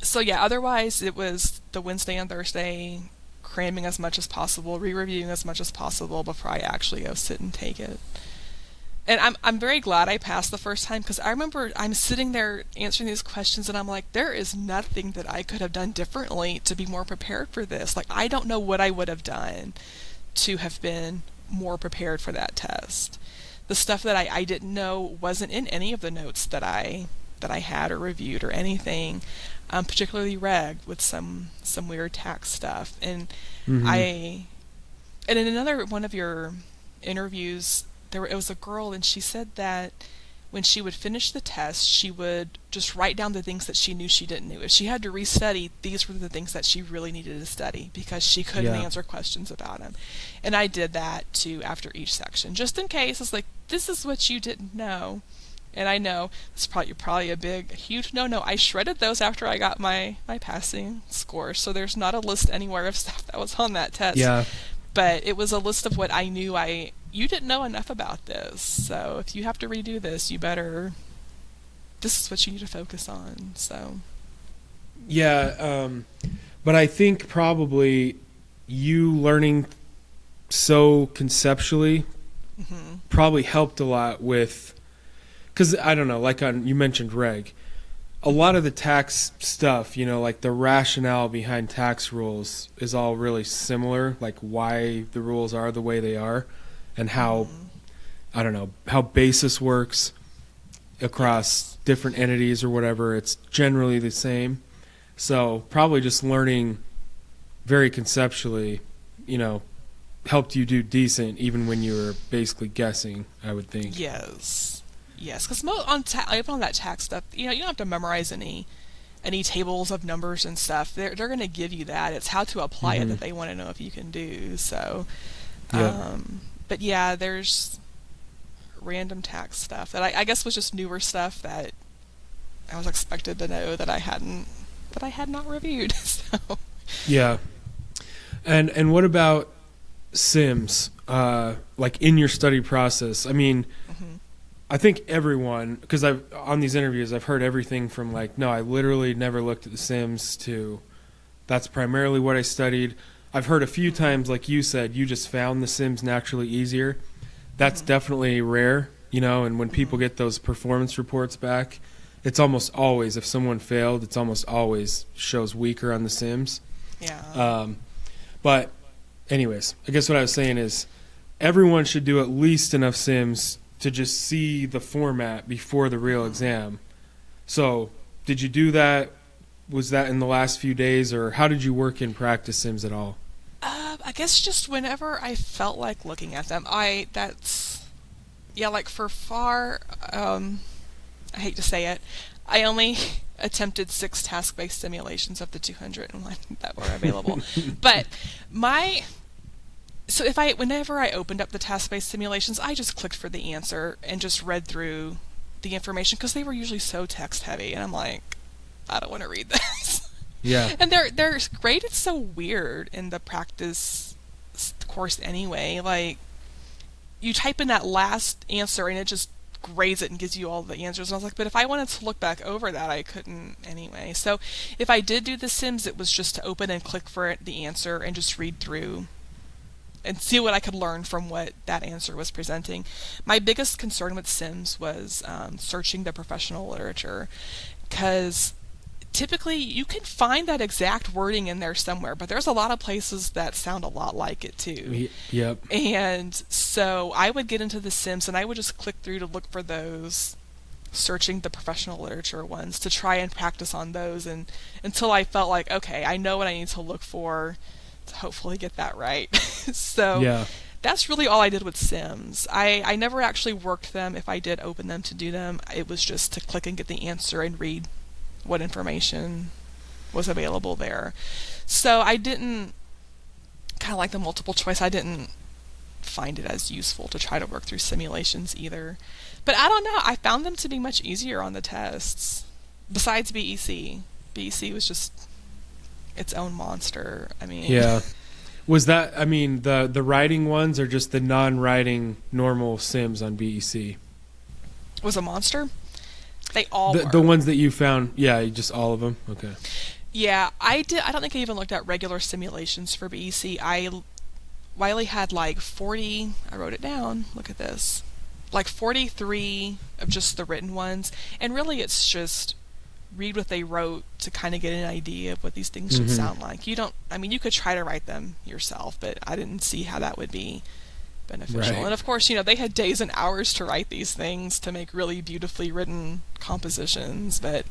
so yeah, otherwise it was the Wednesday and Thursday, cramming as much as possible, re-reviewing as much as possible before I actually go sit and take it. And I'm very glad I passed the first time, because I remember I'm sitting there answering these questions and I'm like, there is nothing that I could have done differently to be more prepared for this. Like, I don't know what I would have done to have been more prepared for that test. The stuff that I didn't know wasn't in any of the notes that I had or reviewed or anything, particularly reg with some weird tax stuff. And Mm-hmm. and in another one of your interviews, it was a girl, and she said that when she would finish the test, she would just write down the things that she knew she didn't know. If she had to restudy, these were the things that she really needed to study because she couldn't Yeah. answer questions about them. And I did that too after each section, just in case. It's like, this is what you didn't know. And I know it's probably a big, huge no. I shredded those after I got my passing score, so there's not a list anywhere of stuff that was on that test. Yeah. But it was a list of what I knew you didn't know enough about this, so if you have to redo this, this is what you need to focus on, so. Yeah. But I think probably you learning so conceptually probably helped a lot with, because I don't know, like you mentioned reg, a lot of the tax stuff, like the rationale behind tax rules is all really similar, like why the rules are the way they are and how, I don't know, how basis works across different entities or whatever. It's generally the same. So probably just learning very conceptually, helped you do decent even when you were basically guessing, I would think. Yes, because even on that tax stuff, you don't have to memorize any tables of numbers and stuff. They're going to give you that. It's how to apply it that they want to know if you can do. So, Yeah. but yeah, there's random tax stuff that I guess was just newer stuff that I was expected to know that I hadn't that I had not reviewed. So Yeah. And what about Sims? Like in your study process? I mean, I think everyone, because on these interviews I've heard everything from like, no, I literally never looked at the Sims, to that's primarily what I studied. I've heard a few times, like you said, you just found the Sims naturally easier. That's definitely rare, and when people get those performance reports back, it's almost always, if someone failed, it's almost always shows weaker on the Sims. yeah. But anyways, I guess what I was saying is everyone should do at least enough Sims to just see the format before the real exam. So did you do that? Was that in the last few days, or how did you work in practice Sims at all? I guess just whenever I felt like looking at them, like for FAR, I hate to say it, I only attempted 6 task-based simulations of the 201 that were available. But whenever I opened up the task-based simulations, I just clicked for the answer and just read through the information, because they were usually so text-heavy, and I'm like, I don't want to read this. Yeah. And they're graded so weird in the practice course anyway. Like, you type in that last answer and it just grades it and gives you all the answers. And I was like, but if I wanted to look back over that, I couldn't anyway. So if I did do the Sims, it was just to open and click for the answer and just read through and see what I could learn from what that answer was presenting. My biggest concern with Sims was searching the professional literature, because typically you can find that exact wording in there somewhere, but there's a lot of places that sound a lot like it too. Yep. And so I would get into the Sims and I would just click through to look for those, searching the professional literature ones, to try and practice on those, and until I felt like, okay, I know what I need to look for to hopefully get that right. So Yeah. that's really all I did with Sims. I never actually worked them. If I did open them to do them, it was just to click and get the answer and read what information was available there. So I didn't, kind of like the multiple choice, I didn't find it as useful to try to work through simulations either. But I don't know, I found them to be much easier on the tests, besides BEC. BEC was just its own monster. I mean... Yeah. Was that, I mean, the writing ones or just the non-writing normal Sims on BEC? Was a monster? They all were. The ones that you found, yeah, just all of them? Okay. Yeah, I don't think I even looked at regular simulations for BEC. Wiley had like 40, I wrote it down, look at this, like 43 of just the written ones, and really it's just read what they wrote to kind of get an idea of what these things should sound like. You could try to write them yourself, but I didn't see how that would be beneficial. Right. And of course, they had days and hours to write these things to make really beautifully written compositions, but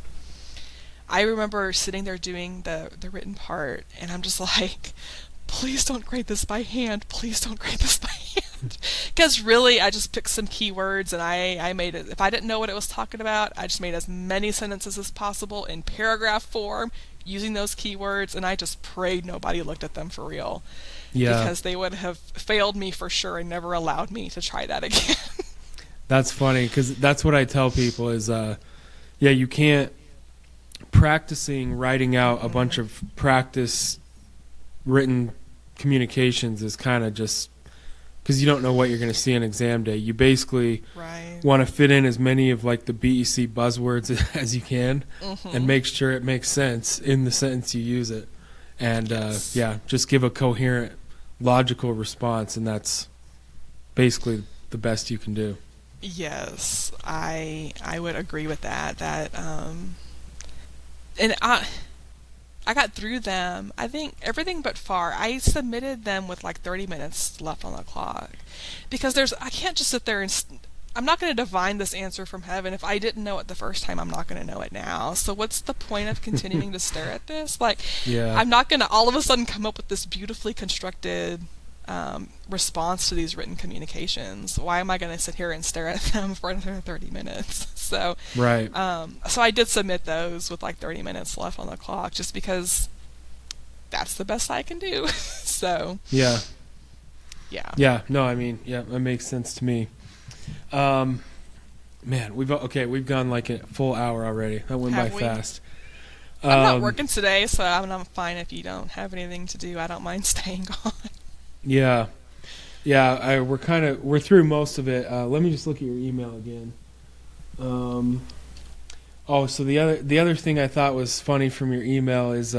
I remember sitting there doing the written part, and I'm just like, please don't grade this by hand, please don't grade this by hand. Because really, I just picked some keywords, and I made it, if I didn't know what it was talking about, I just made as many sentences as possible in paragraph form using those keywords, and I just prayed nobody looked at them for real. Yeah. Because they would have failed me for sure and never allowed me to try that again. That's funny, because that's what I tell people is, you can't, practicing writing out a bunch of practice written communications is kind of just, because you don't know what you're going to see on exam day. You basically want to fit in as many of like the BEC buzzwords as you can and make sure it makes sense in the sentence you use it. And just give a coherent, logical response, and that's basically the best you can do. Yes, I would agree with that. And I got through them, I think, everything but FAR. I submitted them with like 30 minutes left on the clock, because I can't just sit there and I'm not going to divine this answer from heaven. If I didn't know it the first time, I'm not going to know it now. So what's the point of continuing to stare at this? Like, I'm not going to all of a sudden come up with this beautifully constructed response to these written communications. Why am I going to sit here and stare at them for another 30 minutes? So, so I did submit those with like 30 minutes left on the clock, just because that's the best I can do. So, yeah. No, I mean, that makes sense to me. Man, we've gone like a full hour already. That went by fast. I'm not working today, so I'm fine if you don't have anything to do. I don't mind staying on. Yeah. Yeah, we're through most of it. Let me just look at your email again. So the other thing I thought was funny from your email is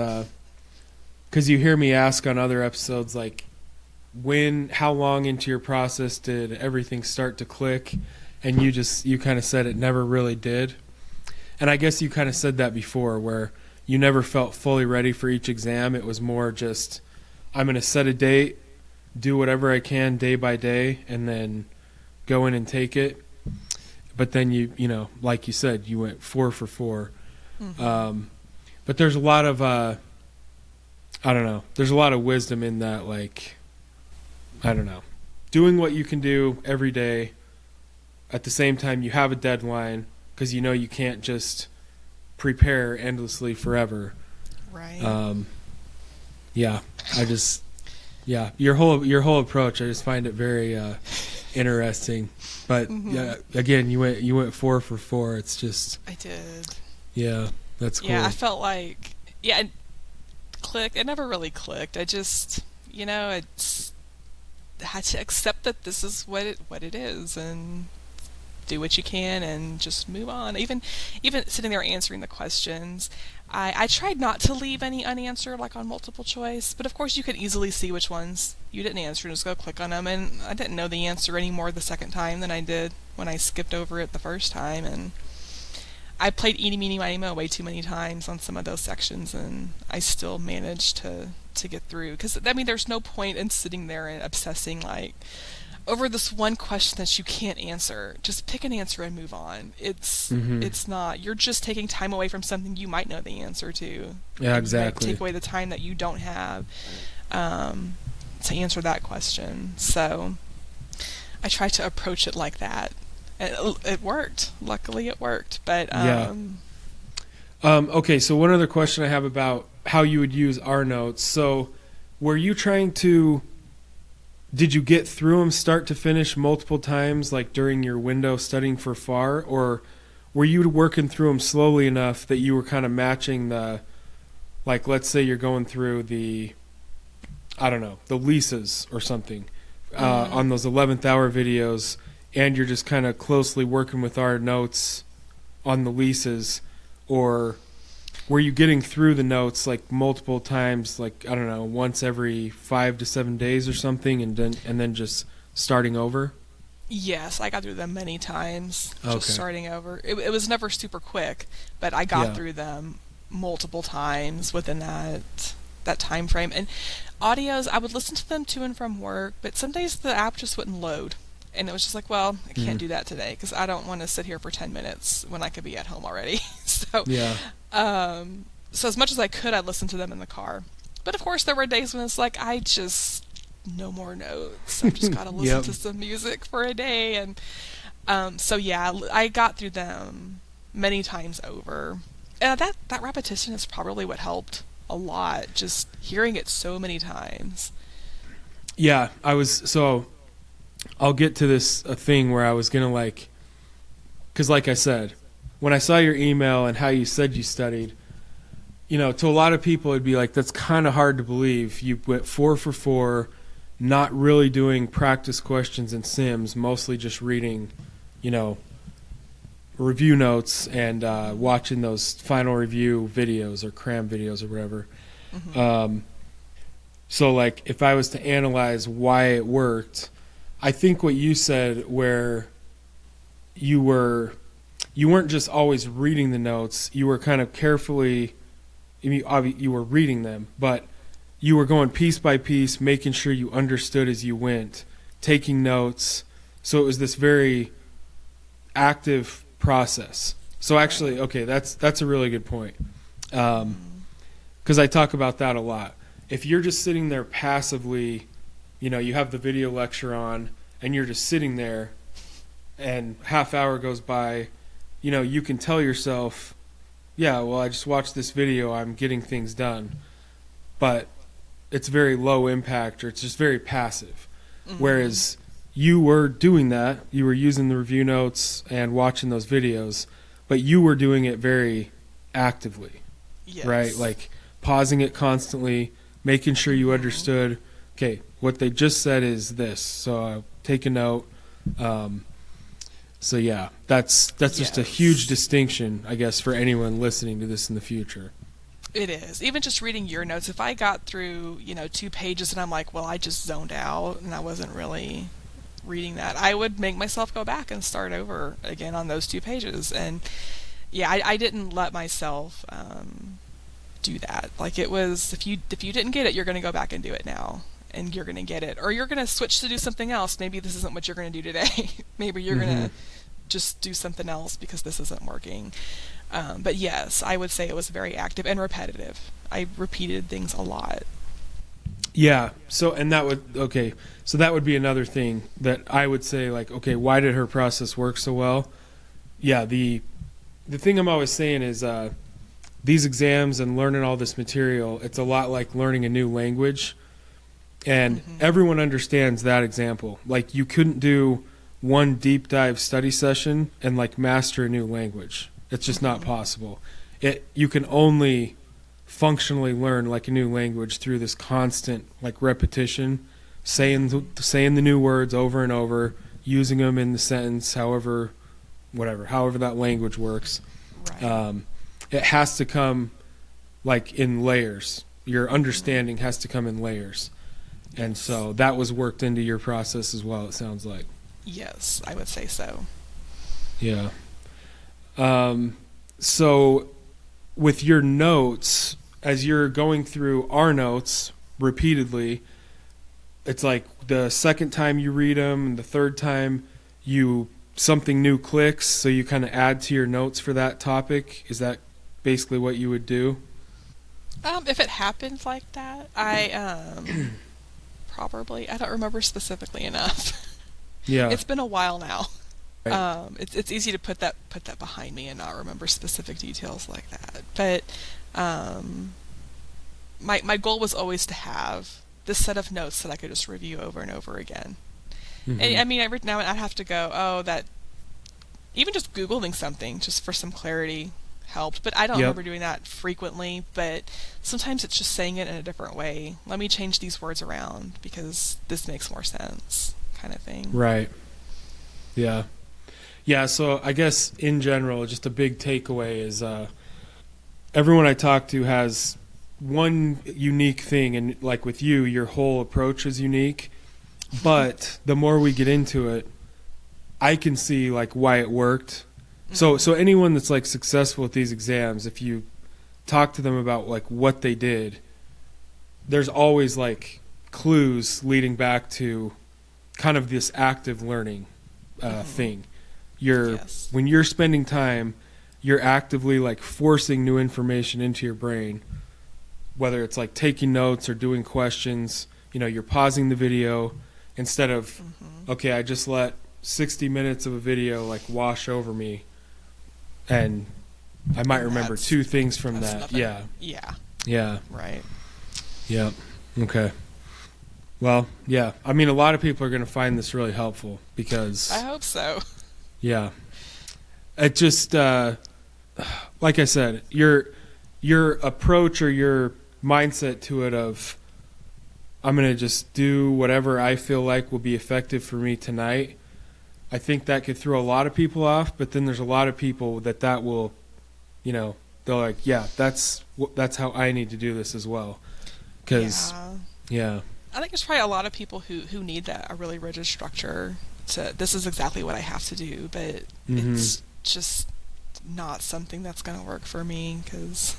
because you hear me ask on other episodes, like, how long into your process did everything start to click? And you kind of said it never really did. And I guess you kind of said that before, where you never felt fully ready for each exam. It was more just, I'm going to set a date, do whatever I can day by day, and then go in and take it. But then you like you said, you went 4 for 4. Mm-hmm. But there's a lot of, I don't know, there's a lot of wisdom in that, like, I don't know, doing what you can do every day. At the same time, you have a deadline because you can't just prepare endlessly forever. Right. Your whole approach, I just find it very interesting. But yeah, again, you went 4 for 4. It's just I did. Yeah, that's cool. Yeah, I felt like it clicked. It never really clicked. I just it's had to accept that this is what it is, and do what you can and just move on. Even sitting there answering the questions, I tried not to leave any unanswered, like on multiple choice, but of course you could easily see which ones you didn't answer and just go click on them, and I didn't know the answer any more the second time than I did when I skipped over it the first time. And I played eeny, meeny, miny, moe way too many times on some of those sections, and I still managed to get through. Because, there's no point in sitting there and obsessing, like, over this one question that you can't answer. Just pick an answer and move on. It's not. You're just taking time away from something you might know the answer to. Yeah, exactly. Take away the time that you don't have to answer that question. So I try to approach it like that. It worked. Luckily, it worked. But okay, so one other question I have about how you would use our notes. So were you trying to... Did you get through them start to finish multiple times, like during your window studying for FAR, or were you working through them slowly enough that you were kind of matching the, like, let's say you're going through the, I don't know, the leases or something on those 11th hour videos, and you're just kind of closely working with our notes on the leases, or were you getting through the notes like multiple times, like, I don't know, once every 5 to 7 days or something, and then just starting over? Yes, I got through them many times, just starting over. It was never super quick, but I got through them multiple times within that time frame. And audios, I would listen to them to and from work, but some days the app just wouldn't load. And it was just like, well, I can't do that today because I don't want to sit here for 10 minutes when I could be at home already. So as much as I could, I'd listen to them in the car. But of course, there were days when it's like, no more notes. I've just got to listen to some music for a day. And I got through them many times over. And that repetition is probably what helped a lot, just hearing it so many times. Yeah, I'll get to this thing where I was going to, because like I said, when I saw your email and how you said you studied, to a lot of people it'd be like, that's kind of hard to believe. You went 4 for 4, not really doing practice questions and sims, mostly just reading, review notes and watching those final review videos or cram videos or whatever. So if I was to analyze why it worked, I think what you said, where you weren't just always reading the notes, you were kind of carefully, you were reading them, but you were going piece by piece, making sure you understood as you went, taking notes. So it was this very active process. So actually, okay, that's a really good point. Because I talk about that a lot. If you're just sitting there passively, you have the video lecture on and you're just sitting there and half hour goes by, you can tell yourself, yeah, well, I just watched this video, I'm getting things done. But it's very low impact, or it's just very passive. Whereas you were doing that, you were using the review notes and watching those videos, but you were doing it very actively. right? Yes. Like pausing it constantly, making sure you understood, okay, what they just said is this. So take a note. So yeah, that's just a huge Yes. distinction, I guess, for anyone listening to this in the future. It is. Even just reading your notes, if I got through, 2 pages and I'm like, well, I just zoned out and I wasn't really reading that, I would make myself go back and start over again on those 2 pages. And yeah, I didn't let myself do that. Like, it was, if you didn't get it, you're going to go back and do it now. And you're going to get it. Or you're going to switch to do something else. Maybe this isn't what you're going to do today. Maybe you're going Mm-hmm. to just do something else because this isn't working. But yes, I would say it was very active and repetitive. I repeated things a lot. Yeah. So, and that would, okay. So that would be another thing that I would say, like, okay, why did her process work so well? Yeah. The thing I'm always saying is, these exams and learning all this material, it's a lot like learning a new language. And everyone understands that example. Like, you couldn't do one deep dive study session and like master a new language. It's just not possible. You can only functionally learn like a new language through this constant like repetition, saying the new words over and over, using them in the sentence, however that language works. Right. It has to come like in layers. Your understanding has to come in layers. And so that was worked into your process as well, it sounds like. Yes, I would say so. Yeah. So with your notes, as you're going through our notes repeatedly, it's like the second time you read them and the third time something new clicks, so you kind of add to your notes for that topic. Is that basically what you would do? If it happens like that, I probably, I don't remember specifically enough. Yeah. It's been a while now. Right. It's easy to put that behind me and not remember specific details like that. But my goal was always to have this set of notes that I could just review over and over again. And I mean, every now and then I'd have to go, oh, that, even just Googling something just for some clarity helped. But I don't remember doing that frequently. But sometimes it's just saying it in a different way. Let me change these words around because this makes more sense, kind of thing. Right. Yeah. Yeah, so I guess in general, just a big takeaway is everyone I talk to has one unique thing, and like with you, your whole approach is unique. But the more we get into it, I can see like why it worked. So anyone that's like successful with these exams, if you talk to them about like what they did, there's always like clues leading back to kind of this active learning thing. When you're spending time, you're actively like forcing new information into your brain, whether it's like taking notes or doing questions. You're pausing the video instead of okay, I just let 60 minutes of a video like wash over me and I might remember two things from that. Nothing. Yeah. Right. Yeah. Okay. Well, yeah. I mean, a lot of people are going to find this really helpful because I hope so. Yeah. It just like I said, your approach or your mindset to it of I'm going to just do whatever I feel like will be effective for me tonight. I think that could throw a lot of people off, but then there's a lot of people that will, they're like, yeah, that's how I need to do this as well. Because, yeah. I think there's probably a lot of people who need a really rigid structure this is exactly what I have to do, but it's just not something that's going to work for me because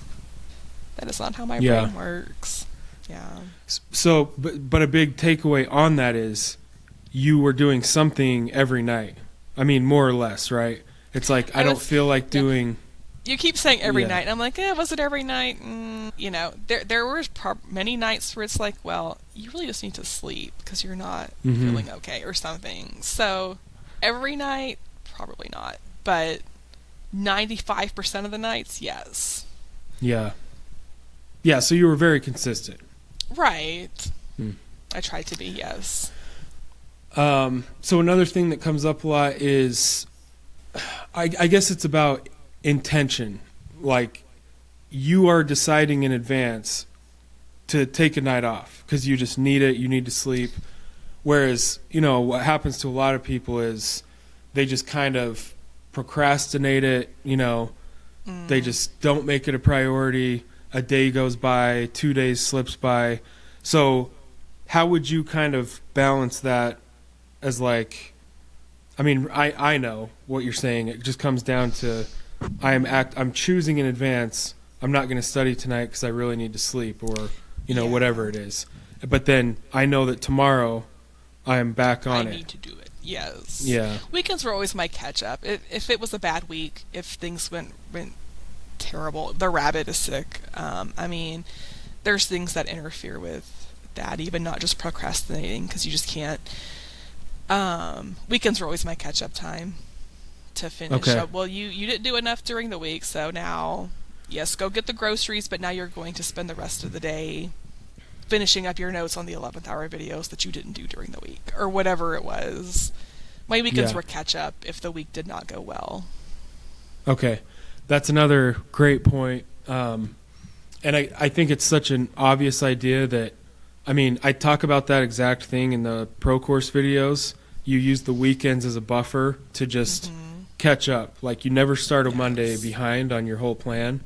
that is not how my brain works. Yeah. So, but a big takeaway on that is you were doing something every night. I mean, more or less, right? It's like I don't feel like doing. You keep saying every night, and I'm like, was it every night? There were many nights where it's like, well, you really just need to sleep because you're not feeling okay or something. So every night, probably not, but 95% of the nights, yes. Yeah. Yeah, so you were very consistent. Right. I tried to be, yes. So another thing that comes up a lot is, I guess it's about intention. Like, you are deciding in advance to take a night off because you just need it. You need to sleep. Whereas, what happens to a lot of people is they just kind of procrastinate it. They just don't make it a priority. A day goes by, 2 days slips by. So how would you kind of balance that as like, I know what you're saying. It just comes down to I'm choosing in advance. I'm not going to study tonight because I really need to sleep or, whatever it is. But then I know that tomorrow I'm back on it. I need to do it. Yes. Yeah. Weekends were always my catch up. If it was a bad week, if things went terrible, the rabbit is sick. There's things that interfere with that, even not just procrastinating, because you just can't. Weekends were always my catch up time to finish up. Well, you didn't do enough during the week, so now, yes, go get the groceries, but now you're going to spend the rest of the day finishing up your notes on the 11th hour videos that you didn't do during the week, or whatever it was. My weekends were catch up if the week did not go well. Okay. That's another great point. And I think it's such an obvious idea that, I talk about that exact thing in the pro course videos. You use the weekends as a buffer to just catch up. Like, you never start a Monday behind on your whole plan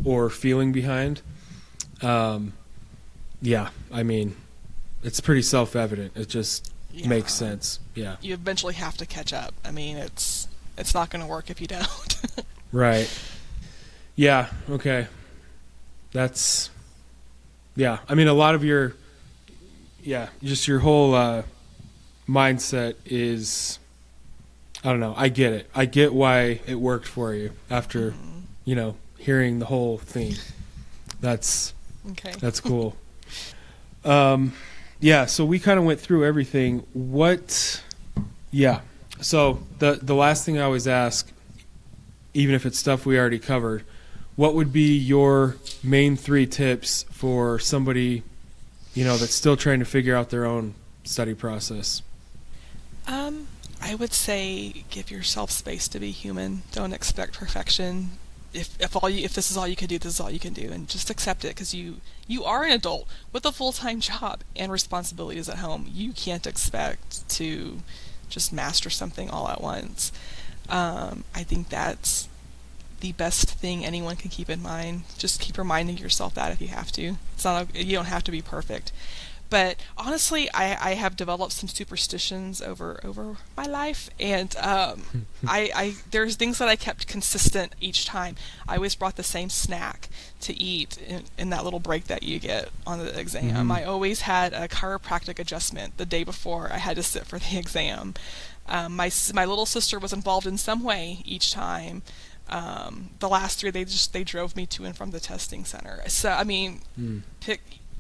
or feeling behind. It's pretty self-evident. It just makes sense. Yeah. You eventually have to catch up. It's not going to work if you don't. Right. Yeah. Okay. That's, a lot of your, just your whole mindset is, I don't know. I get it. I get why it worked for you after, hearing the whole thing. That's cool. So we kind of went through everything. So the last thing I always ask, even if it's stuff we already covered, what would be your main 3 tips for somebody, that's still trying to figure out their own study process? I would say give yourself space to be human. Don't expect perfection. If this is all you can do, this is all you can do, and just accept it, because you are an adult with a full-time job and responsibilities at home. You can't expect to just master something all at once. I think that's the best thing anyone can keep in mind. Just keep reminding yourself that if you have to. You don't have to be perfect. But honestly, I have developed some superstitions over my life, and there's things that I kept consistent each time. I always brought the same snack to eat in that little break that you get on the exam. I always had a chiropractic adjustment the day before I had to sit for the exam. My little sister was involved in some way each time. The last 3, they drove me to and from the testing center. So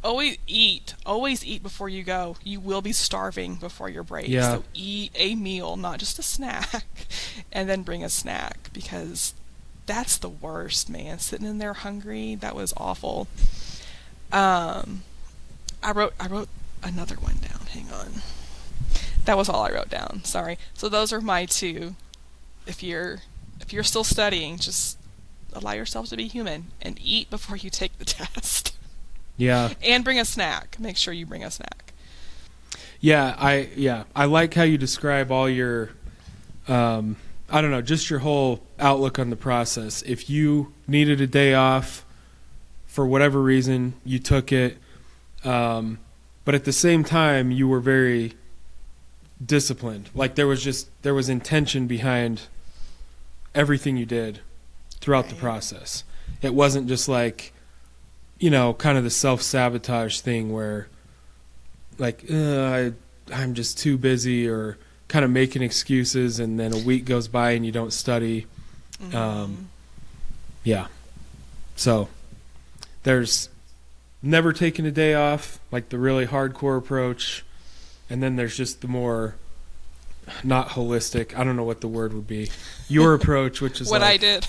always eat before you go. You will be starving before your break. So eat a meal, not just a snack, and then bring a snack, because that's the worst, man. Sitting in there hungry, that was awful. I wrote another one down. Hang on. That was all I wrote down. Sorry. So those are my 2. If you're still studying, just allow yourself to be human and eat before you take the test. Yeah. And bring a snack. Make sure you bring a snack. I like how you describe all your, just your whole outlook on the process. If you needed a day off for whatever reason, you took it. But at the same time, you were very disciplined. Like, there was intention behind everything you did throughout the process. It wasn't just like, kind of the self-sabotage thing where, like, I'm just too busy, or kind of making excuses, and then a week goes by and you don't study. So there's never taking a day off, like the really hardcore approach, and then there's just the more not holistic, I don't know what the word would be, your approach, which is what like, I did.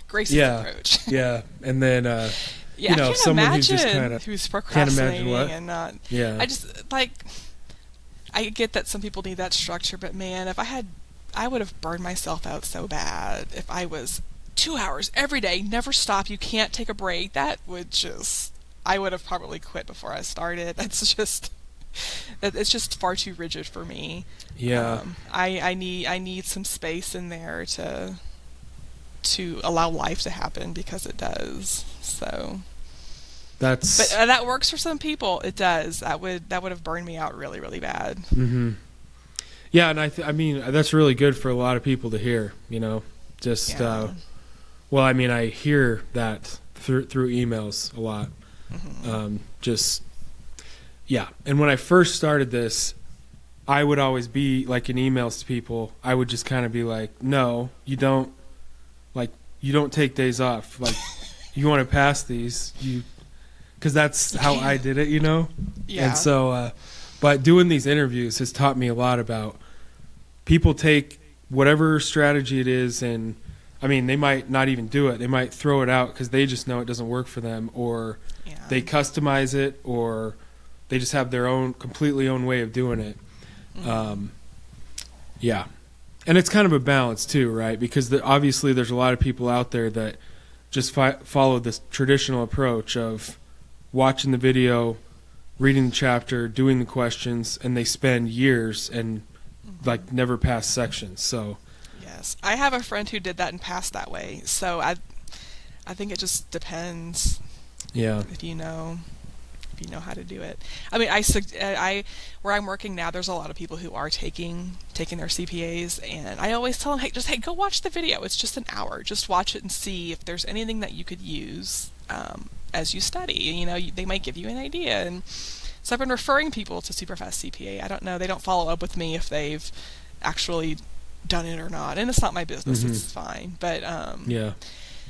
Grace's approach. And then I can't someone imagine who's just kind of who's procrastinating and not. Yeah. I just I get that some people need that structure, but man, I would have burned myself out so bad if I was 2 hours every day, never stop, you can't take a break, that would just, I would have probably quit before I started. It's just far too rigid for me. Yeah. I need some space in there to allow life to happen, because it does. So but that works for some people. It does. That would have burned me out really, really bad. Mm-hmm. Yeah, and I mean, that's really good for a lot of people to hear, you know. Just well, I mean, I hear that through emails a lot. Mm-hmm. Yeah. And when I first started this, I would always be like, in emails to people, I would just kind of be like, no, you don't take days off. Like, you want to pass these, because that's how I did it, you know? Yeah. And so, but doing these interviews has taught me a lot about people take whatever strategy it is, and I mean, they might not even do it. They might throw it out because they just know it doesn't work for them, or they customize it, or they just have their own completely own way of doing it. Mm-hmm. Yeah. And it's kind of a balance too, right? Because obviously there's a lot of people out there that just follow this traditional approach of watching the video, reading the chapter, doing the questions, and they spend years and like never pass sections. So yes, I have a friend who did that and passed that way. So I think it just depends. Yeah. If you know how to do it. I mean, where I'm working now, there's a lot of people who are taking their CPAs, and I always tell them, hey, go watch the video. It's just an hour. Just watch it and see if there's anything that you could use as you study. You know, they might give you an idea. And so I've been referring people to SuperfastCPA. I don't know. They don't follow up with me if they've actually done it or not, and it's not my business. Mm-hmm. It's fine. But yeah.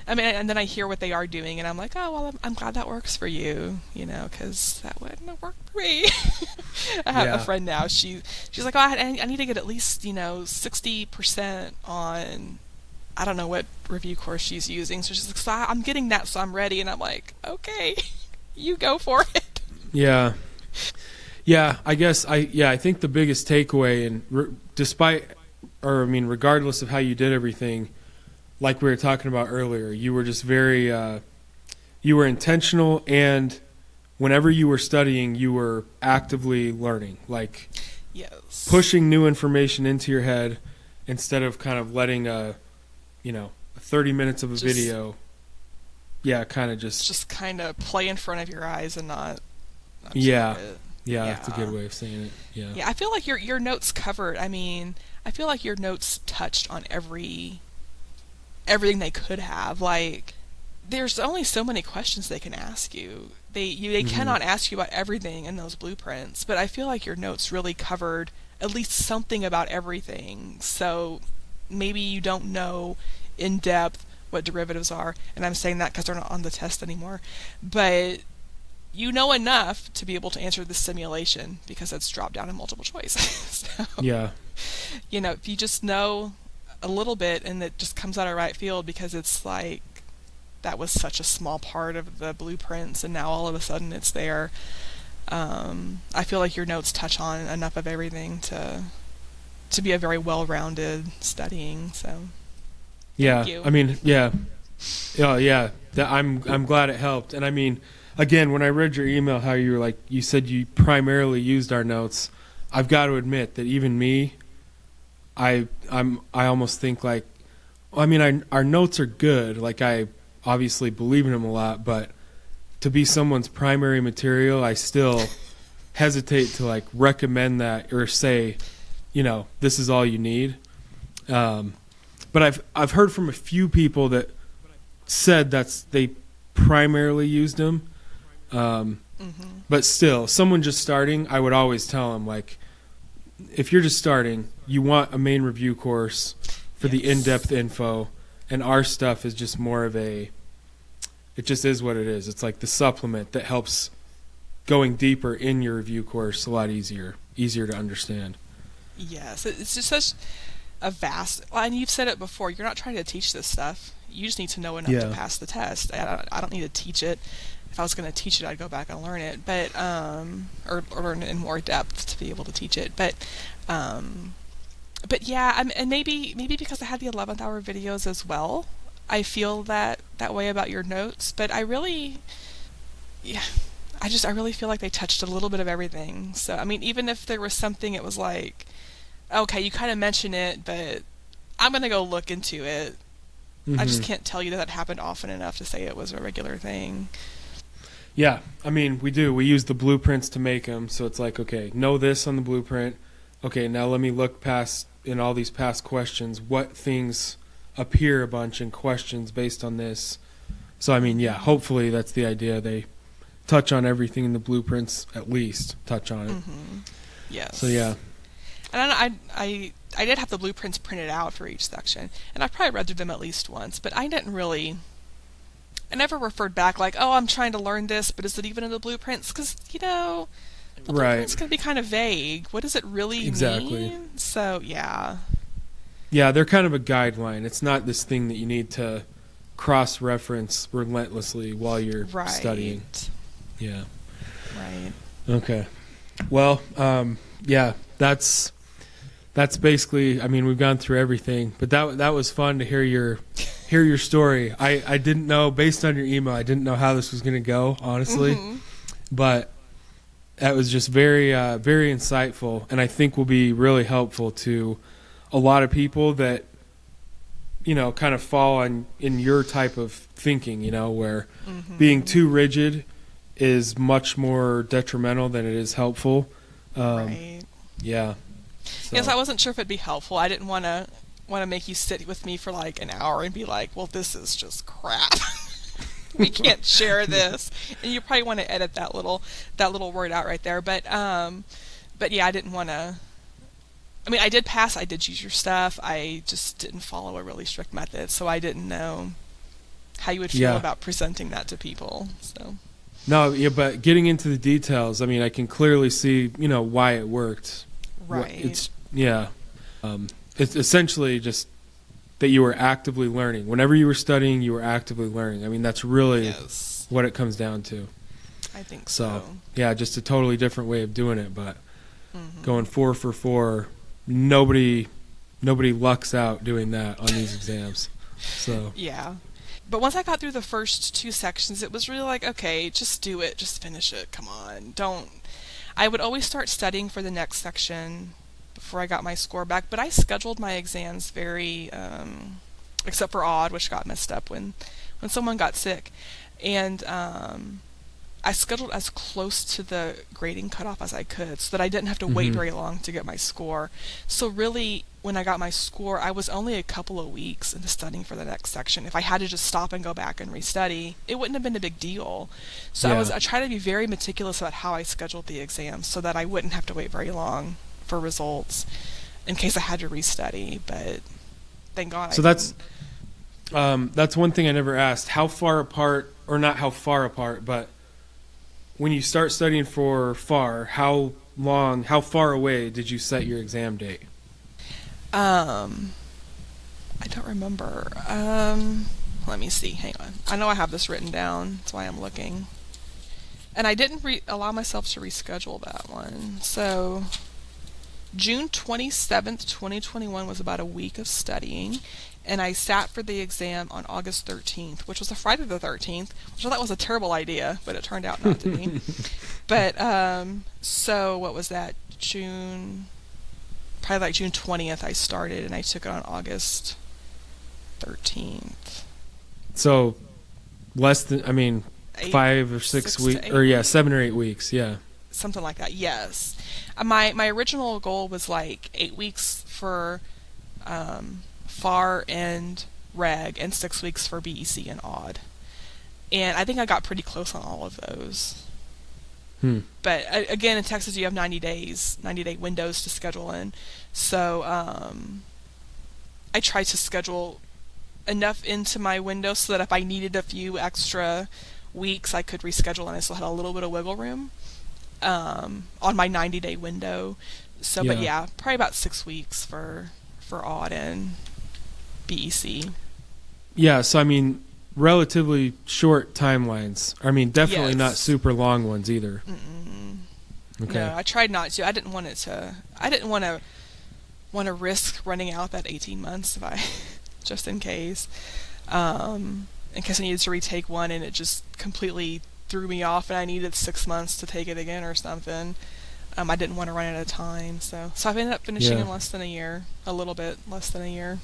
I mean, and then I hear what they are doing, and I'm like, oh, well, I'm glad that works for you, you know, because that wouldn't have worked for me. I have a friend now. She's like, oh, I need to get at least, 60% on, I don't know what review course she's using. So she's like, so I'm getting that, so I'm ready. And I'm like, okay, you go for it. Yeah. Yeah, I guess I think the biggest takeaway, and regardless of how you did everything, like we were talking about earlier, you were just very, you were intentional, and whenever you were studying, you were actively learning, like pushing new information into your head instead of kind of letting 30 minutes of a video, kind of just kind of play in front of your eyes and not yeah, that's a good way of saying it. Yeah, I feel like your notes covered. I mean, I feel like your notes touched on everything they could have. Like, there's only so many questions they can ask you. They mm-hmm. cannot ask you about everything in those blueprints, but I feel like your notes really covered at least something about everything. So maybe you don't know in depth what derivatives are, and I'm saying that because they're not on the test anymore, but you know enough to be able to answer this simulation because it's dropped down in multiple choice. So, if you just know a little bit and it just comes out of right field, because it's like that was such a small part of the blueprints and now all of a sudden it's there. I feel like your notes touch on enough of everything to be a very well-rounded studying. So thank you. I mean, I'm glad it helped. And I mean, again, when I read your email, how you were like, you said you primarily used our notes, I've got to admit that even me, I almost think like, I mean, our notes are good. Like, I obviously believe in them a lot, but to be someone's primary material, I still hesitate to like recommend that or say, this is all you need. But I've heard from a few people that said they primarily used them. But still, someone just starting, I would always tell them, like, if you're just starting, you want a main review course for the in-depth info, and our stuff is just more of it just is what it is. It's like the supplement that helps going deeper in your review course a lot easier to understand. Yes, it's just such a vast, and you've said it before, you're not trying to teach this stuff. You just need to know enough to pass the test. I don't need to teach it. If I was going to teach it, I'd go back and learn it, but or learn it in more depth to be able to teach it. But yeah, and maybe because I had the 11th hour videos as well, I feel that way about your notes, but I really, yeah, I really feel like they touched a little bit of everything. So, I mean, even if there was something, it was like, okay, you kind of mention it, but I'm going to go look into it. I just can't tell you that happened often enough to say it was a regular thing. Yeah, I mean, we do. We use the blueprints to make them, so it's like, okay, know this on the blueprint. Okay, now let me look past, in all these past questions, what things appear a bunch in questions based on this. So, I mean, yeah, hopefully that's the idea. They touch on everything in the blueprints, at least touch on it. Yes. So, yeah. And I did have the blueprints printed out for each section, and I probably read through them at least once, but I never referred back like, oh, I'm trying to learn this, but is it even in the blueprints? Because, the blueprints can be kind of vague. What does it really mean? So, yeah. Yeah, they're kind of a guideline. It's not this thing that you need to cross-reference relentlessly while you're studying. Yeah. Right. Okay. Well, yeah, that's basically, I mean, we've gone through everything, but that was fun to hear your story. I didn't know, based on your email, I didn't know how this was going to go, honestly. But that was just very, very insightful, and I think will be really helpful to a lot of people that, kind of fall in your type of thinking, where being too rigid is much more detrimental than it is helpful. Right. Yeah. So. Yes, I wasn't sure if it'd be helpful. I didn't want to make you sit with me for like an hour and be like, well, this is just crap. We can't share this. And you probably want to edit that little word out right there. But yeah, I didn't want to. I mean, I did pass. I did use your stuff. I just didn't follow a really strict method, so I didn't know how you would feel about presenting that to people. So. No, yeah, but getting into the details, I mean, I can clearly see, why it worked. Right. It's essentially just that you were actively learning. Whenever you were studying, you were actively learning. I mean, that's really what it comes down to. I think so. Yeah, just a totally different way of doing it, but going 4 for 4, nobody lucks out doing that on these exams. So yeah. But once I got through the first 2 sections, it was really like, okay, just do it, just finish it, come on, don't. I would always start studying for the next section before I got my score back, but I scheduled my exams very, except for odd, which got messed up when someone got sick, and I scheduled as close to the grading cutoff as I could so that I didn't have to wait very long to get my score. So really, when I got my score, I was only a couple of weeks into studying for the next section. If I had to just stop and go back and restudy, it wouldn't have been a big deal. So I tried to be very meticulous about how I scheduled the exams so that I wouldn't have to wait very long for results in case I had to restudy. But thank God. So that's one thing I never asked. How far apart, or not how far apart, but when you start studying for FAR, how far away did you set your exam date? I don't remember. Let me see. Hang on. I know I have this written down. That's why I'm looking. And I didn't allow myself to reschedule that one. So June 27th, 2021 was about a week of studying. And I sat for the exam on August 13th, which was a Friday the 13th, which I thought was a terrible idea, but it turned out not to be. But, so what was that? Probably like June 20th I started, and I took it on August 13th. So less than, 5 or 6 weeks, or 7 or 8 weeks, yeah. Something like that, yes. My original goal was like 8 weeks for FAR and Reg, and 6 weeks for BEC and Odd. And I think I got pretty close on all of those. But again, in Texas, you have 90-day windows to schedule in. So I tried to schedule enough into my window so that if I needed a few extra weeks, I could reschedule, and I still had a little bit of wiggle room on my 90-day window. So, but yeah, probably about 6 weeks for Odd and BEC. Yeah, so relatively short timelines. Definitely not super long ones either. Okay. No, I tried not to. I didn't want to risk running out that 18 months just in case. in case I needed to retake one and it just completely threw me off and I needed 6 months to take it again or something. I didn't want to run out of time, so I've ended up finishing in less than a year, a little bit less than a year.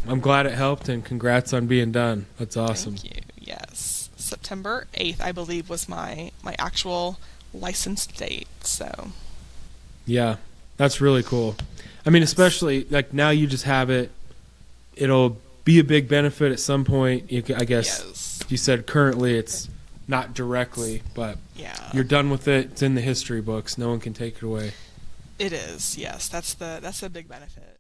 I'm glad it helped, and congrats on being done. That's awesome. Thank you. Yes, September 8th, I believe, was my actual license date. So yeah, that's really cool. I mean, especially like now you just have it. It'll be a big benefit at some point. I guess you said currently it's not directly, but you're done with it. It's in the history books. No one can take it away. It is, yes. That's a big benefit.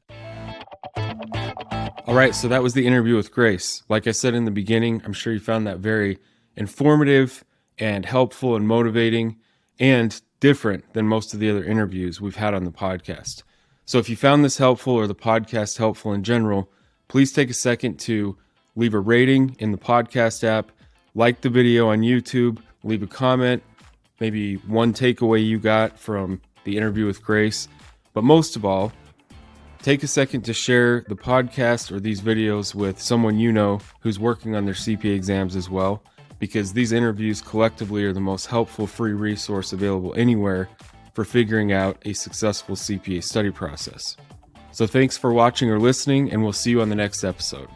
All right, so that was the interview with Grace. Like I said in the beginning, I'm sure you found that very informative and helpful and motivating and different than most of the other interviews we've had on the podcast. So if you found this helpful or the podcast helpful in general, please take a second to leave a rating in the podcast app, like the video on YouTube, leave a comment, maybe one takeaway you got from the interview with Grace. But most of all, take a second to share the podcast or these videos with someone you know who's working on their CPA exams as well, because these interviews collectively are the most helpful free resource available anywhere for figuring out a successful CPA study process. So thanks for watching or listening, and we'll see you on the next episode.